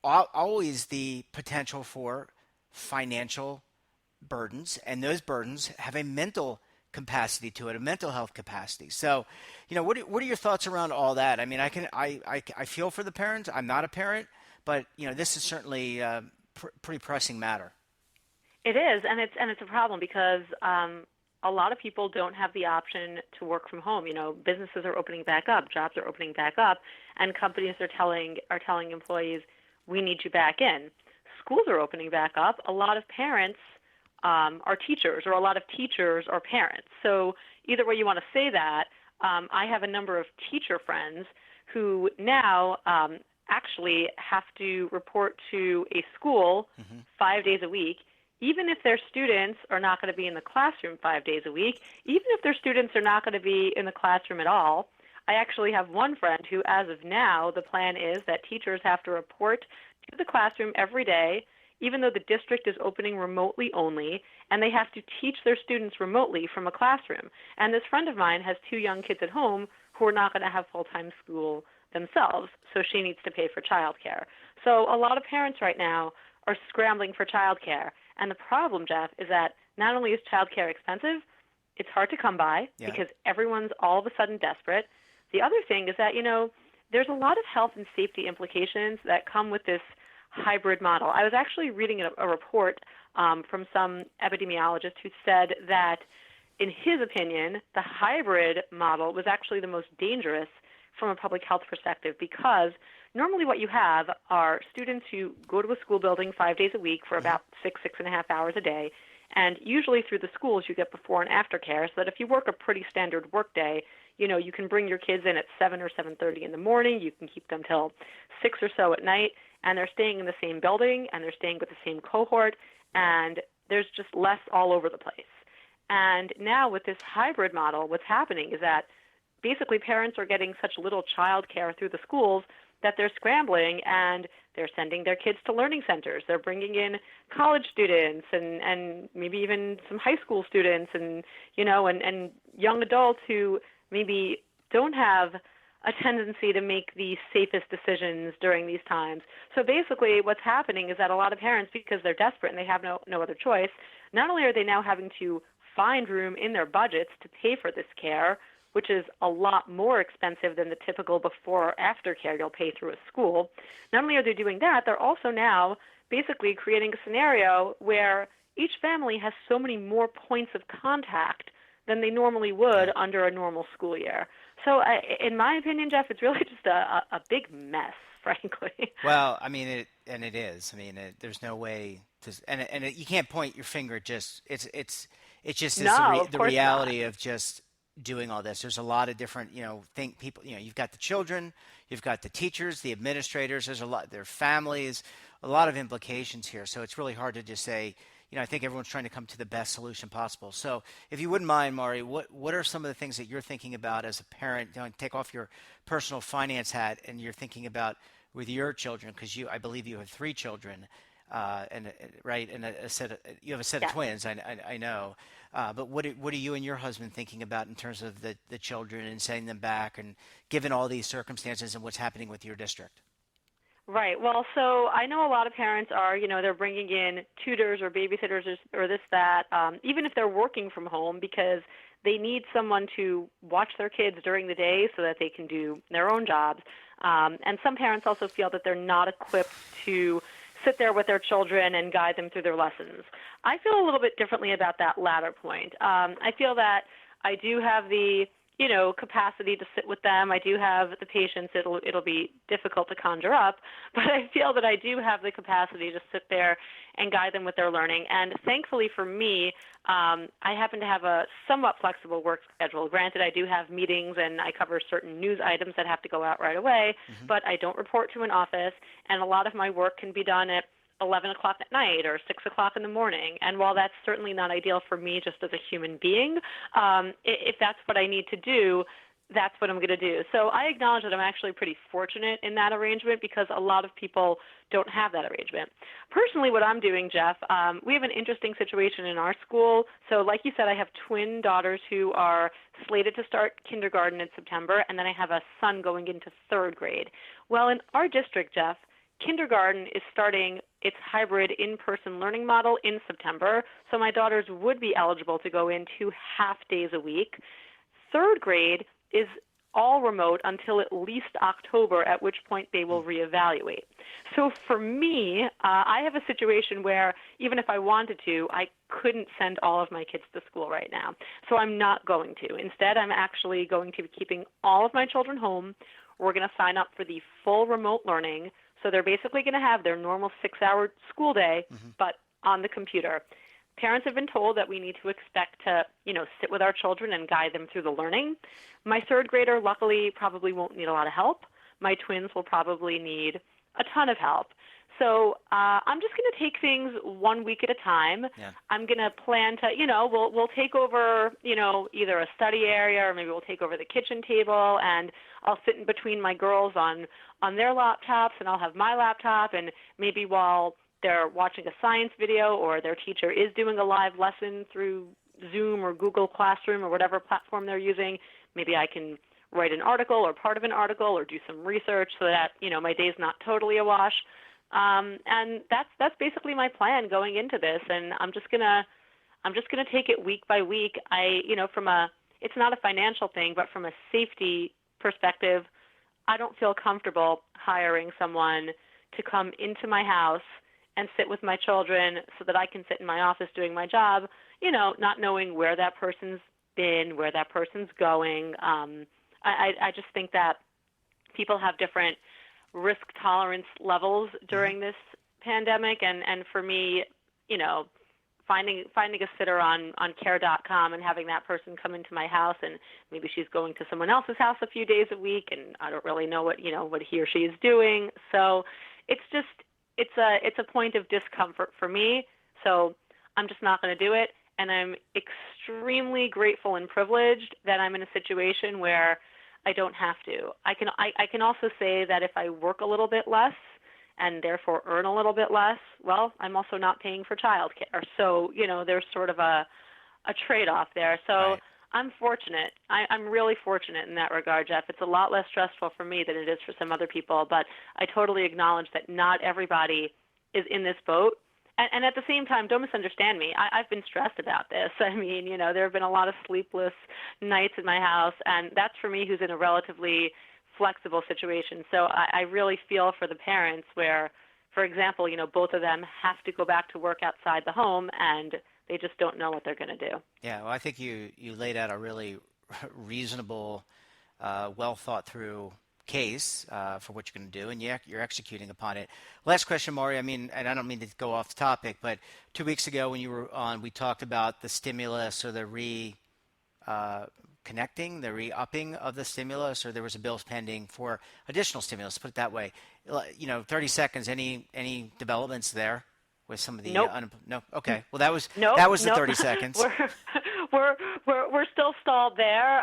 always the potential for financial burdens, and those burdens have a mental capacity to it, a mental health capacity. So, what are your thoughts around all that? I mean, I feel for the parents. I'm not a parent, but this is certainly a pretty pressing matter. It is, and it's a problem because a lot of people don't have the option to work from home. Businesses are opening back up, jobs are opening back up, and companies are telling employees, we need you back in. Schools are opening back up. A lot of parents are teachers, or a lot of teachers are parents. So either way you want to say that, I have a number of teacher friends who now actually have to report to a school 5 days a week, even if their students are not going to be in the classroom 5 days a week, even if their students are not going to be in the classroom at all. I actually have one friend who, as of now, the plan is that teachers have to report to the classroom every day, even though the district is opening remotely only, and they have to teach their students remotely from a classroom. And this friend of mine has 2 young kids at home who are not going to have full-time school themselves, so she needs to pay for childcare. So a lot of parents right now are scrambling for childcare. And the problem, Jeff, is that not only is childcare expensive, it's hard to come by because everyone's all of a sudden desperate. The other thing is that, there's a lot of health and safety implications that come with this hybrid model. I was actually reading a report from some epidemiologist who said that, in his opinion, the hybrid model was actually the most dangerous from a public health perspective, because normally what you have are students who go to a school building 5 days a week for about 6.5 hours a day, and usually through the schools you get before and after care, so that if you work a pretty standard work day, you can bring your kids in at 7 or 7:30 in the morning, you can keep them till 6 or so at night, and they're staying in the same building, and they're staying with the same cohort, and there's just less all over the place. And now with this hybrid model, what's happening is that basically parents are getting such little child care through the schools that they're scrambling and they're sending their kids to learning centers. They're bringing in college students and maybe even some high school students and, and young adults who maybe don't have a tendency to make the safest decisions during these times. So basically what's happening is that a lot of parents, because they're desperate and they have no other choice, not only are they now having to find room in their budgets to pay for this care, which is a lot more expensive than the typical before or after care you'll pay through a school. Not only are they doing that, they're also now basically creating a scenario where each family has so many more points of contact than they normally would under a normal school year. So in my opinion, Jeff, it's really just a big mess, frankly. Well, I mean, it is. I mean, there's no way to, you can't point your finger at just, it's just the reality of just doing all this. There's a lot of different, people, you've got the children, you've got the teachers, the administrators, there's a lot, their families, a lot of implications here. So it's really hard to just say, I think everyone's trying to come to the best solution possible. So if you wouldn't mind, Mari, what are some of the things that you're thinking about as a parent? Take off your personal finance hat and you're thinking about with your children, because I believe you have 3 children, and right, and you have a set of twins. I know, but what are you and your husband thinking about in terms of the children and sending them back, and given all these circumstances and what's happening with your district? Right. Well, so I know a lot of parents are, they're bringing in tutors or babysitters or this, that, even if they're working from home, because they need someone to watch their kids during the day so that they can do their own jobs. And some parents also feel that they're not equipped to sit there with their children and guide them through their lessons. I feel a little bit differently about that latter point. I feel that I do have the capacity to sit with them. I do have the patience. It'll be difficult to conjure up, but I feel that I do have the capacity to sit there and guide them with their learning. And thankfully for me, I happen to have a somewhat flexible work schedule. Granted, I do have meetings and I cover certain news items that have to go out right away, but I don't report to an office, and a lot of my work can be done at 11 o'clock at night or 6 o'clock in the morning. And while that's certainly not ideal for me just as a human being, if that's what I need to do, that's what I'm going to do. So I acknowledge that I'm actually pretty fortunate in that arrangement, because a lot of people don't have that arrangement. Personally, what I'm doing, Jeff, we have an interesting situation in our school. So like you said, I have twin daughters who are slated to start kindergarten in September, and then I have a son going into 3rd grade. Well, in our district, Jeff, kindergarten is starting its hybrid in-person learning model in September, so my daughters would be eligible to go in 2 half days a week. 3rd grade is all remote until at least October, at which point they will reevaluate. So for me, I have a situation where even if I wanted to, I couldn't send all of my kids to school right now. So I'm not going to. Instead, I'm actually going to be keeping all of my children home. We're going to sign up for the full remote learning. So they're basically going to have their normal 6-hour school day, but on the computer. Parents have been told that we need to expect to, sit with our children and guide them through the learning. My 3rd grader, luckily, probably won't need a lot of help. My twins will probably need a ton of help. So I'm just going to take things 1 week at a time. Yeah. I'm going to plan to, we'll take over, either a study area, or maybe we'll take over the kitchen table, and I'll sit in between my girls on their laptops, and I'll have my laptop, and maybe while they're watching a science video or their teacher is doing a live lesson through Zoom or Google Classroom or whatever platform they're using, maybe I can write an article or part of an article or do some research so that, my day's not totally awash. And that's basically my plan going into this, and I'm just gonna take it week by week. It's not a financial thing, but from a safety perspective, I don't feel comfortable hiring someone to come into my house and sit with my children so that I can sit in my office doing my job, not knowing where that person's been, where that person's going. I just think that people have different risk tolerance levels during this pandemic, and for me, finding a sitter on care.com and having that person come into my house, and maybe she's going to someone else's house a few days a week, and I don't really know what he or she is doing. So it's a point of discomfort for me. So I'm just not going to do it. and I'm extremely grateful and privileged that I'm in a situation where I don't have to. I can also say that if I work a little bit less and therefore earn a little bit less, well, I'm also not paying for childcare. So, there's sort of a trade-off there. So Right. I'm fortunate. I'm really fortunate in that regard, Jeff. It's a lot less stressful for me than it is for some other people, but I totally acknowledge that not everybody is in this boat. And at the same time, don't misunderstand me. I've been stressed about this. I mean, there have been a lot of sleepless nights in my house, and that's for me who's in a relatively flexible situation. So I really feel for the parents where, for example, both of them have to go back to work outside the home, and they just don't know what they're going to do. Yeah, well, I think you laid out a really reasonable, well thought through case for what you're going to do, and you're executing upon it. Last question, Maury. I mean, and I don't mean to go off the topic, but 2 weeks ago when you were on, we talked about the stimulus or the connecting, the re-upping of the stimulus, or there was a bill pending for additional stimulus. Put it that way. 30 seconds. Any developments there with some of the Nope. No. Okay. Well, that was Nope, that was the nope. 30 seconds. We're still stalled there.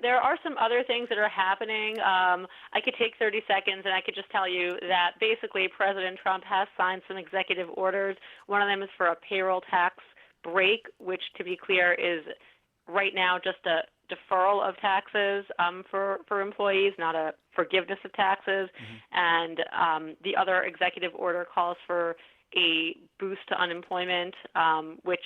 There are some other things that are happening. I could take 30 seconds and I could just tell you that basically President Trump has signed some executive orders. One of them is for a payroll tax break, which, to be clear, is right now just a deferral of taxes for employees, not a forgiveness of taxes. Mm-hmm. And the other executive order calls for a boost to unemployment, which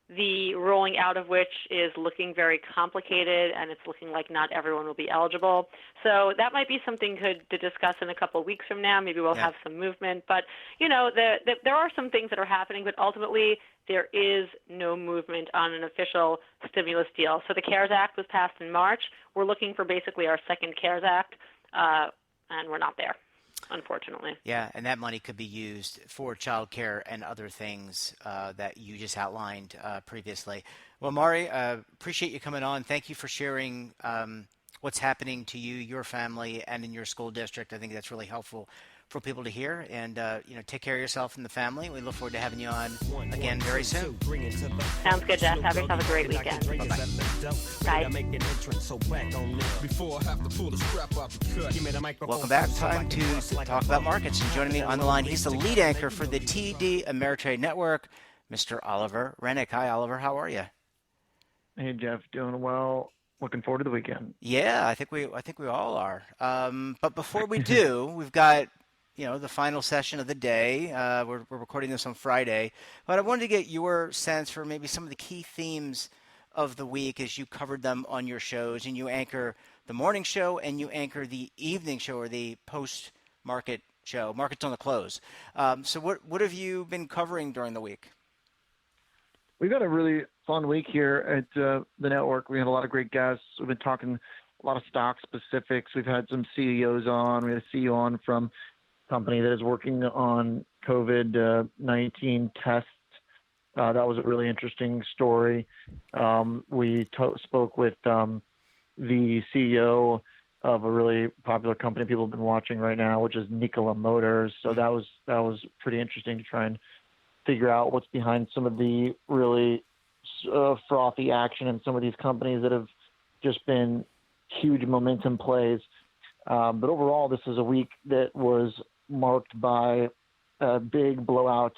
the rolling out of which is looking very complicated, and it's looking like not everyone will be eligible. So that might be something to discuss in a couple of weeks from now. Maybe we'll have some movement. But, there are some things that are happening, but ultimately there is no movement on an official stimulus deal. So the CARES Act was passed in March. We're looking for basically our second CARES Act, and we're not there, unfortunately. Yeah, and that money could be used for childcare and other things that you just outlined previously. Well, Maury, appreciate you coming on. Thank you for sharing what's happening to you, your family, and in your school district. I think that's really helpful for people to hear. And, take care of yourself and the family. We look forward to having you on again very soon. Sounds good, Jeff. Have yourself a great weekend. Bye-bye. Bye. Welcome back. Time to talk about markets. And joining me on the line, he's the lead anchor for the TD Ameritrade Network, Mr. Oliver Rennick. Hi, Oliver. How are you? Hey, Jeff. Doing well. Looking forward to the weekend. Yeah, I think we all are. But before we do, we've got the final session of the day. We're recording this on Friday, but I wanted to get your sense for maybe some of the key themes of the week as you covered them on your shows, and you anchor the morning show and you anchor the evening show or the post-market show, Markets on the Close. So what have you been covering during the week? We've got a really fun week here at the network. We had a lot of great guests. We've been talking a lot of stock specifics. We've had some CEOs on. We had a CEO on from a company that is working on COVID-19 tests. That was a really interesting story. We spoke with the CEO of a really popular company people have been watching right now, which is Nikola Motors. So that was pretty interesting to try and figure out what's behind some of the really frothy action in some of these companies that have just been huge momentum plays. But overall, this is a week that was marked by a big blowout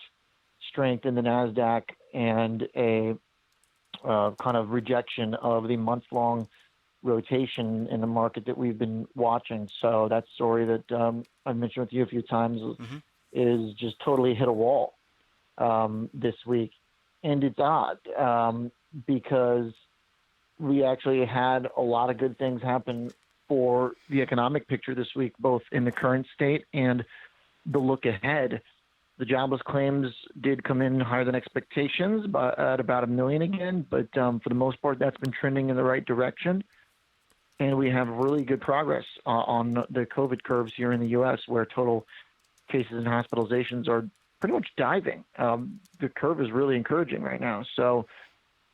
strength in the NASDAQ and a kind of rejection of the month-long rotation in the market that we've been watching. So that story that I've mentioned with you a few times is just totally hit a wall this week. And it's odd because we actually had a lot of good things happen for the economic picture this week, both in the current state and the look ahead. The jobless claims did come in higher than expectations, at about 1 million again, but for the most part, that's been trending in the right direction. And we have really good progress on the COVID curves here in the U.S., where total cases and hospitalizations are pretty much diving. The curve is really encouraging right now. So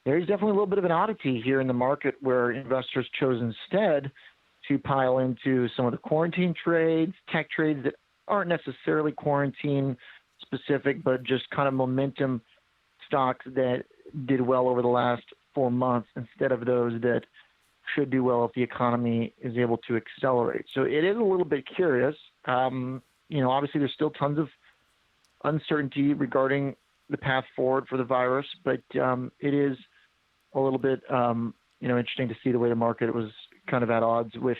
there's definitely a little bit of an oddity here in the market where investors chose instead to pile into some of the quarantine trades, tech trades that aren't necessarily quarantine specific, but just kind of momentum stocks that did well over the last 4 months instead of those that should do well if the economy is able to accelerate. So it is a little bit curious. Obviously there's still tons of uncertainty regarding the path forward for the virus, but it is a little bit, interesting to see the way the market was kind of at odds with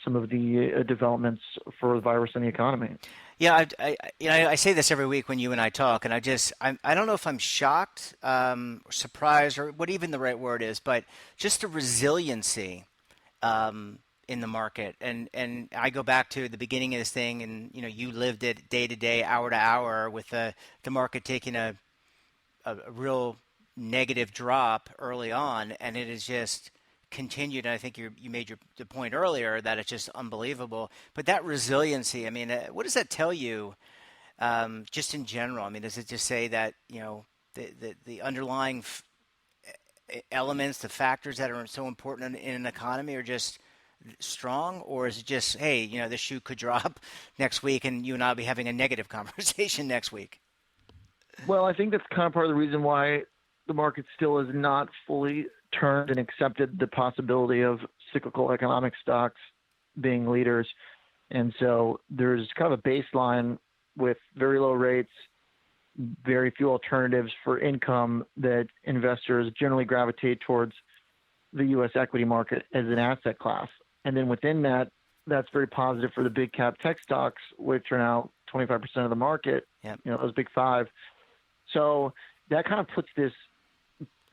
some of the developments for the virus and the economy. Yeah, I say this every week when you and I talk, and I don't know if I'm shocked, or surprised, or what even the right word is, but just the resiliency in the market. And I go back to the beginning of this thing, and you lived it day to day, hour to hour, with the market taking a real negative drop early on, and it has just continued. And I think you made the point earlier that it's just unbelievable. But that resiliency, I mean, what does that tell you, just in general? I mean, does it just say that the underlying elements, the factors that are so important in an economy are just strong, or is it just, hey, the shoe could drop next week, and you and I'll be having a negative conversation next week? Well, I think that's kind of part of the reason why the market still is not fully turned and accepted the possibility of cyclical economic stocks being leaders. And so there's kind of a baseline with very low rates, very few alternatives for income, that investors generally gravitate towards the U.S. equity market as an asset class. And then within that, that's very positive for the big cap tech stocks, which are now 25% of the market, Yep. Those big five. So that kind of puts this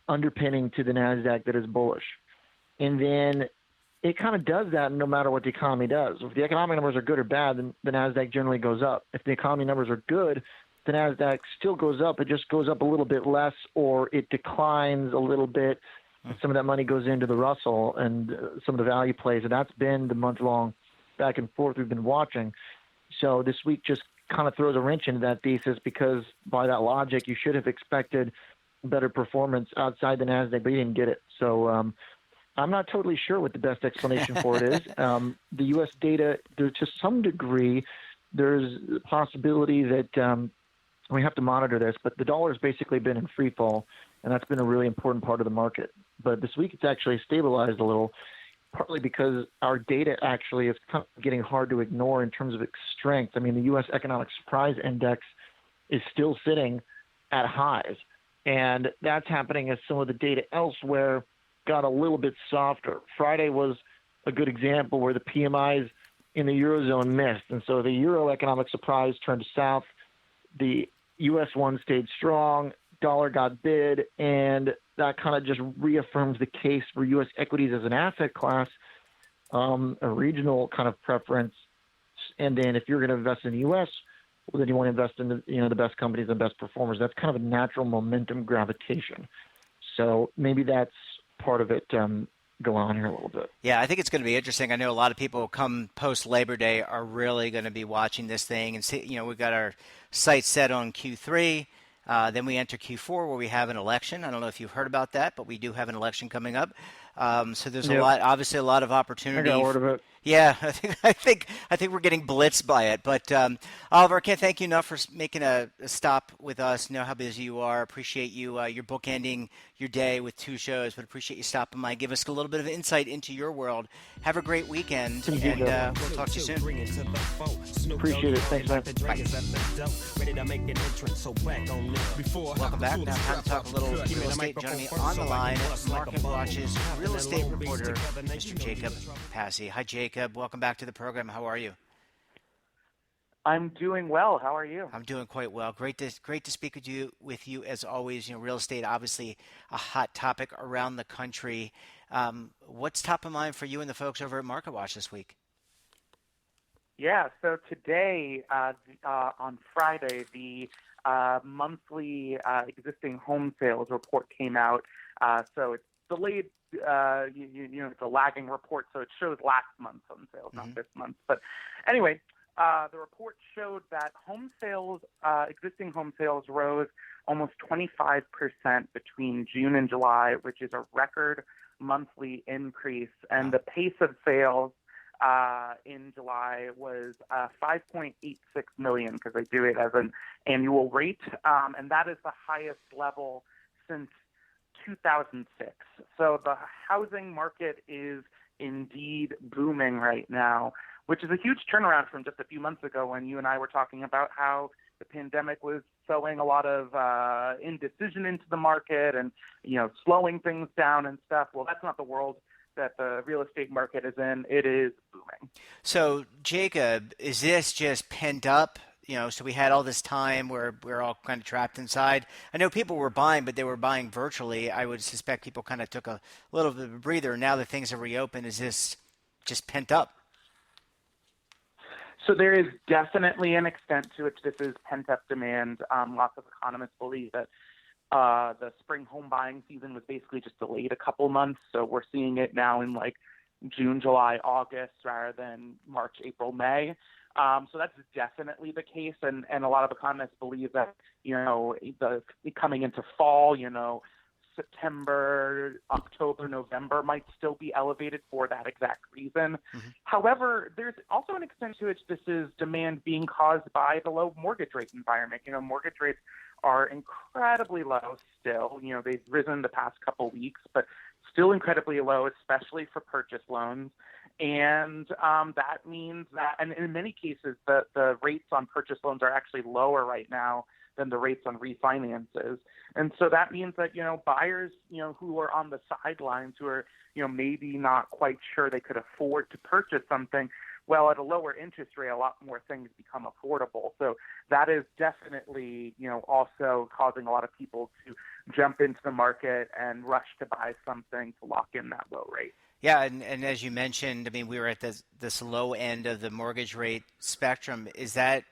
underpinning to the NASDAQ that is bullish. And then it kind of does that no matter what the economy does. If the economic numbers are good or bad, then the NASDAQ generally goes up. If the economy numbers are good, the NASDAQ still goes up. It just goes up a little bit less, or it declines a little bit. And some of that money goes into the Russell and some of the value plays. And that's been the month-long back and forth we've been watching. So this week just kind of throws a wrench into that thesis, because by that logic, you should have expected better performance outside the NASDAQ, but you didn't get it. So I'm not totally sure what the best explanation for it is. The U.S. data, to some degree, there's a possibility that we have to monitor this, but the dollar has basically been in free fall, and that's been a really important part of the market. But this week it's actually stabilized a little, partly because our data actually is kind of getting hard to ignore in terms of its strength. I mean, the U.S. Economic Surprise Index is still sitting at highs, and that's happening as some of the data elsewhere got a little bit softer. Friday was a good example where the PMIs in the Eurozone missed, and so the Euro economic surprise turned south. The U.S. one stayed strong, dollar got bid, and that kind of just reaffirms the case for U.S. equities as an asset class, a regional kind of preference. And then if you're going to invest in the U.S., well, then you want to invest in the best companies and best performers. That's kind of a natural momentum gravitation. So maybe that's part of it going on here a little bit. Yeah, I think it's going to be interesting. I know a lot of people come post Labor Day are really going to be watching this thing and see. We've got our sights set on Q3. Then we enter Q4 where we have an election. I don't know if you've heard about that, but we do have an election coming up. So there's a lot of opportunity. I got word of it. Yeah, I think we're getting blitzed by it. But Oliver, I can't thank you enough for making a stop with us. Know how busy you are. Appreciate you. You're bookending your day with 2 shows, but appreciate you stopping by. Give us a little bit of insight into your world. Have a great weekend, and we'll talk to you soon. Appreciate it. Thanks, man. Welcome back. Now time to talk a little real estate. Joining me on the line, Market Watch's real estate reporter, Mr. Jacob Passy. Hi, Jacob. Welcome back to the program. How are you? I'm doing well. How are you? I'm doing quite well. Great to speak with you as always. Real estate, obviously a hot topic around the country. What's top of mind for you and the folks over at Market Watch this week? Yeah. So today, on Friday, the monthly existing home sales report came out. So it's delayed. It's a lagging report, so it shows last month's home sales, not this month. But anyway, the report showed that home sales, existing home sales, rose almost 25% between June and July, which is a record monthly increase. And the pace of sales in July was 5.86 million, because they do it as an annual rate, and that is the highest level since 2006. So the housing market is indeed booming right now, which is a huge turnaround from just a few months ago when you and I were talking about how the pandemic was throwing a lot of indecision into the market and, slowing things down and stuff. Well, that's not the world that the real estate market is in. It is booming. So, Jacob, is this just pent up? So we had all this time where we're all kind of trapped inside. I know people were buying, but they were buying virtually. I would suspect people kind of took a little bit of a breather. Now that things are reopened, is this just pent up? So there is definitely an extent to which this is pent-up demand. Lots of economists believe that the spring home buying season was basically just delayed a couple months. So we're seeing it now in like June, July, August, rather than March, April, May. So that's definitely the case. And a lot of economists believe that, coming into fall, September, October, November might still be elevated for that exact reason. Mm-hmm. However, there's also an extent to which this is demand being caused by the low mortgage rate environment. Mortgage rates are incredibly low still. They've risen the past couple weeks, but still incredibly low, especially for purchase loans. And that means that, and in many cases, the rates on purchase loans are actually lower right now than the rates on refinances. And so that means that, buyers, who are on the sidelines, who are, maybe not quite sure they could afford to purchase something, well, at a lower interest rate, a lot more things become affordable. So that is definitely, also causing a lot of people to jump into the market and rush to buy something to lock in that low rate. Yeah, and as you mentioned, we were at this low end of the mortgage rate spectrum. Is that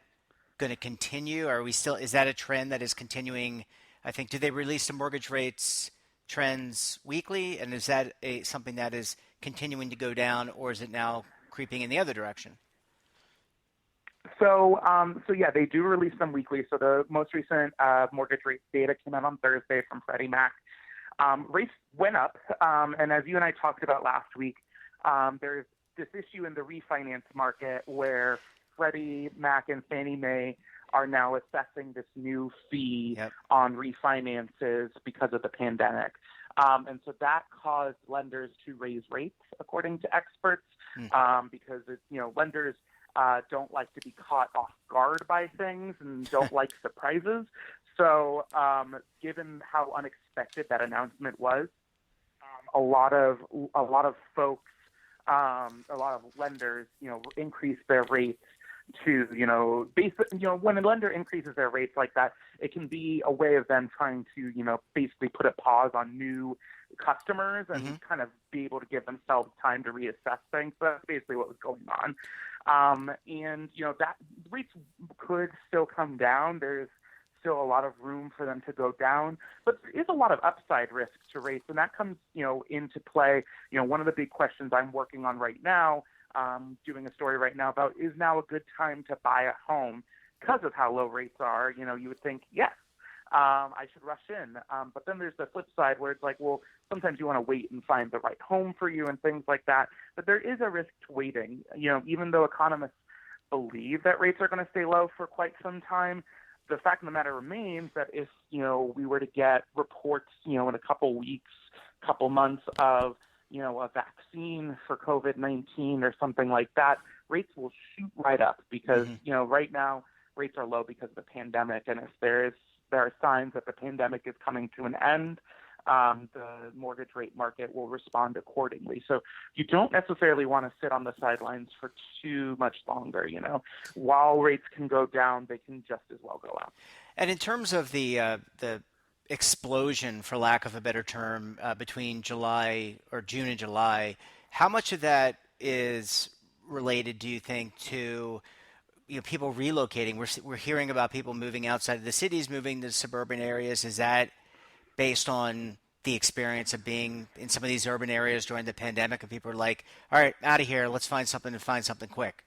going to continue? Is that a trend that is continuing? I think, do they release the mortgage rates trends weekly? And is that something that is continuing to go down, or is it now creeping in the other direction? So yeah, they do release them weekly. So the most recent mortgage rate data came out on Thursday from Freddie Mac. Rates went up, and as you and I talked about last week, there's this issue in the refinance market where Freddie Mac and Fannie Mae are now assessing this new fee on refinances because of the pandemic. And so that caused lenders to raise rates, according to experts, because lenders don't like to be caught off guard by things and don't like surprises. So given how unexpected that announcement was, a lot of folks, a lot of lenders, increased their rates to, when a lender increases their rates like that, it can be a way of them trying to, basically put a pause on new customers and kind of be able to give themselves time to reassess things. So that's basically what was going on. And, that rates could still come down. There's still a lot of room for them to go down, but there is a lot of upside risk to rates, and that comes, into play. One of the big questions I'm working on right now, doing a story right now about, is now a good time to buy a home because of how low rates are? You would think, yes, I should rush in. But then there's the flip side where it's like, well, sometimes you want to wait and find the right home for you and things like that. But there is a risk to waiting. Even though economists believe that rates are going to stay low for quite some time, the fact of the matter remains that if, we were to get reports, in a couple weeks, couple months of, a vaccine for COVID-19 or something like that, rates will shoot right up because, right now rates are low because of the pandemic. And if there are signs that the pandemic is coming to an end, the mortgage rate market will respond accordingly. So you don't necessarily want to sit on the sidelines for too much longer. While rates can go down, they can just as well go up. And in terms of the explosion, for lack of a better term, between June and July, how much of that is related, do you think, to people relocating? We're hearing about people moving outside of the cities, moving to suburban areas. Is that based on the experience of being in some of these urban areas during the pandemic, and people are like, all right, out of here, let's find something quick?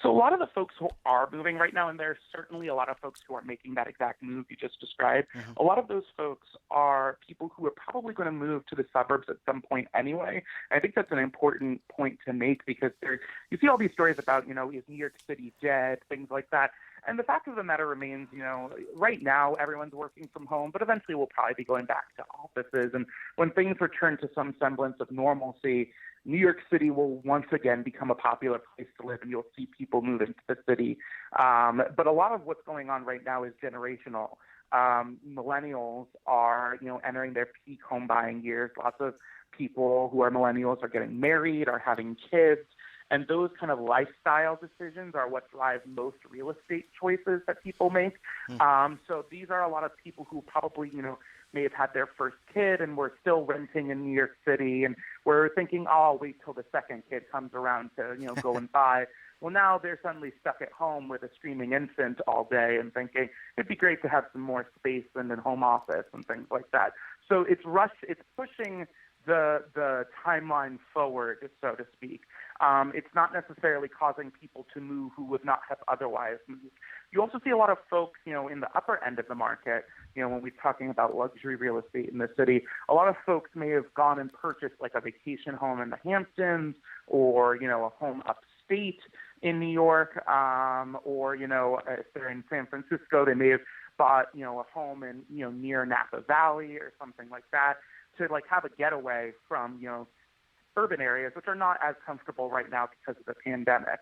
So a lot of the folks who are moving right now, and there's certainly a lot of folks who are making that exact move you just described, a lot of those folks are people who are probably going to move to the suburbs at some point anyway. And I think that's an important point to make because you see all these stories about, is New York City dead, things like that. And the fact of the matter remains, right now everyone's working from home, but eventually we'll probably be going back to offices. And when things return to some semblance of normalcy, New York City will once again become a popular place to live, and you'll see people move into the city. But a lot of what's going on right now is generational. Millennials are, entering their peak home buying years. Lots of people who are millennials are getting married, are having kids, and those kind of lifestyle decisions are what drive most real estate choices that people make. So these are a lot of people who probably, may have had their first kid and were still renting in New York City, and we're thinking, oh, I'll wait till the second kid comes around to, go and buy. Well, now they're suddenly stuck at home with a screaming infant all day and thinking it'd be great to have some more space in the home office and things like that. So it's pushing the timeline forward, so to speak. It's not necessarily causing people to move who would not have otherwise moved. You also see a lot of folks, in the upper end of the market, when we're talking about luxury real estate in the city, a lot of folks may have gone and purchased like a vacation home in the Hamptons or, a home upstate in New York, or, if they're in San Francisco, they may have bought, a home in, near Napa Valley or something like that to like have a getaway from, urban areas, which are not as comfortable right now because of the pandemic.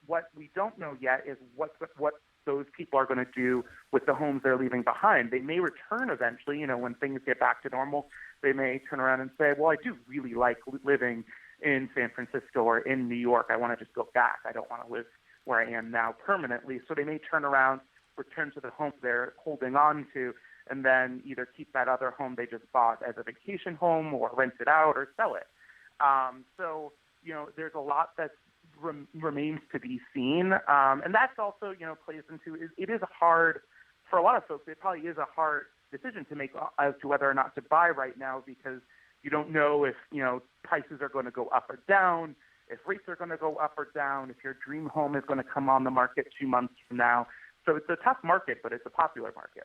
What we don't know yet is what those people are going to do with the homes they're leaving behind. They may return eventually, when things get back to normal. They may turn around and say, well, I do really like living in San Francisco or in New York. I want to just go back. I don't want to live where I am now permanently. So they may turn around, return to the home they're holding on to, and then either keep that other home they just bought as a vacation home or rent it out or sell it. So, there's a lot that remains to be seen. And that's also, plays into, it is hard, for a lot of folks, it probably is a hard decision to make as to whether or not to buy right now because you don't know if, prices are going to go up or down, if rates are going to go up or down, if your dream home is going to come on the market 2 months from now. So it's a tough market, but it's a popular market.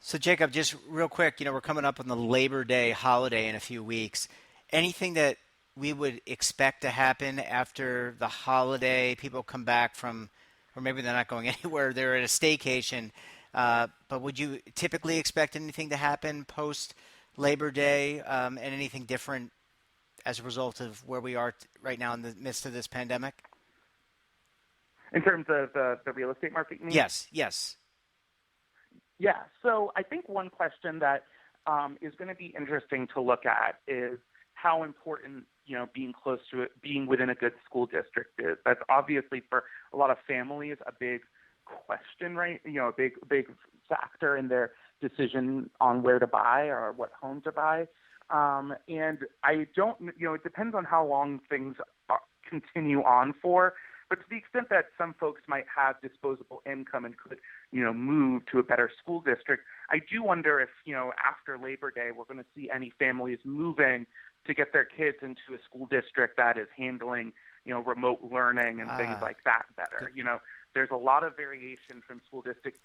So, Jacob, just real quick, we're coming up on the Labor Day holiday in a few weeks. Anything that we would expect to happen after the holiday? People come back from, or maybe they're not going anywhere, they're at a staycation. But would you typically expect anything to happen post Labor Day and anything different as a result of where we are right now in the midst of this pandemic? In terms of the real estate market, you mean? Yes. Yeah. So I think one question that is going to be interesting to look at is how important, being close to it, being within a good school district is. That's obviously for a lot of families a big question, right? A big factor in their decision on where to buy or what home to buy. And I don't, it depends on how long things continue on for. But to the extent that some folks might have disposable income and could, move to a better school district, I do wonder if, after Labor Day, we're going to see any families moving to get their kids into a school district that is handling, remote learning and things like that better. There's a lot of variation from school district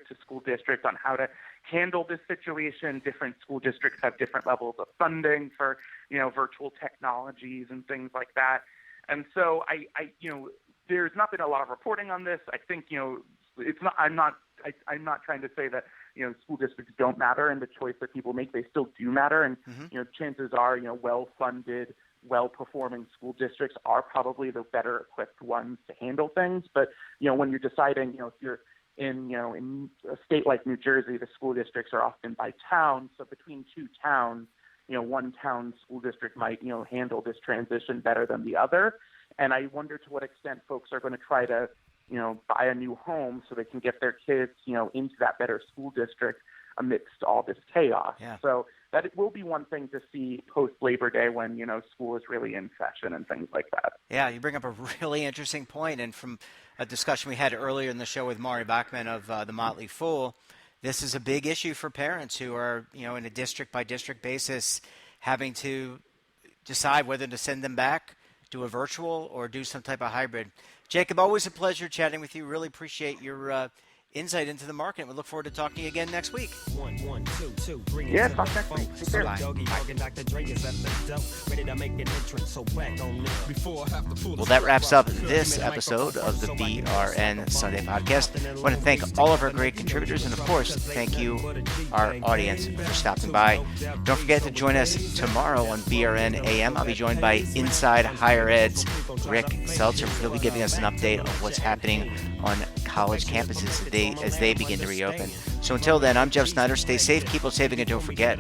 to school district on how to handle this situation. Different school districts have different levels of funding for, virtual technologies and things like that. And so I there's not been a lot of reporting on this. I think, it's not, I'm not trying to say that, school districts don't matter in the choice that people make. They still do matter. And, chances are, well-funded, well-performing school districts are probably the better equipped ones to handle things. But, when you're deciding, if you're in a state like New Jersey, the school districts are often by town. So between two towns, one town school district might, handle this transition better than the other. And I wonder to what extent folks are going to try to, buy a new home so they can get their kids, into that better school district amidst all this chaos. Yeah. So that it will be one thing to see post Labor Day when, school is really in session and things like that. Yeah, you bring up a really interesting point. And from a discussion we had earlier in the show with Mari Bachman of The Motley Fool, this is a big issue for parents who are, in a district-by-district basis having to decide whether to send them back, do a virtual, or do some type of hybrid. Jacob, always a pleasure chatting with you. Really appreciate your insight into the market. We look forward to talking to you again next week. Yeah, talk next week. Take care. Bye. Well, that wraps up this episode of the BRN Sunday podcast. I want to thank all of our great contributors, and of course, thank you, our audience, for stopping by. Don't forget to join us tomorrow on BRN AM. I'll be joined by Inside Higher Ed's Rick Seltzer. He'll be giving us an update on what's happening on college campuses as they begin to reopen. So until then, I'm Jeff Snyder. Stay safe, keep on saving, and don't forget,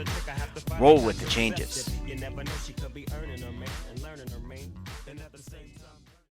roll with the changes.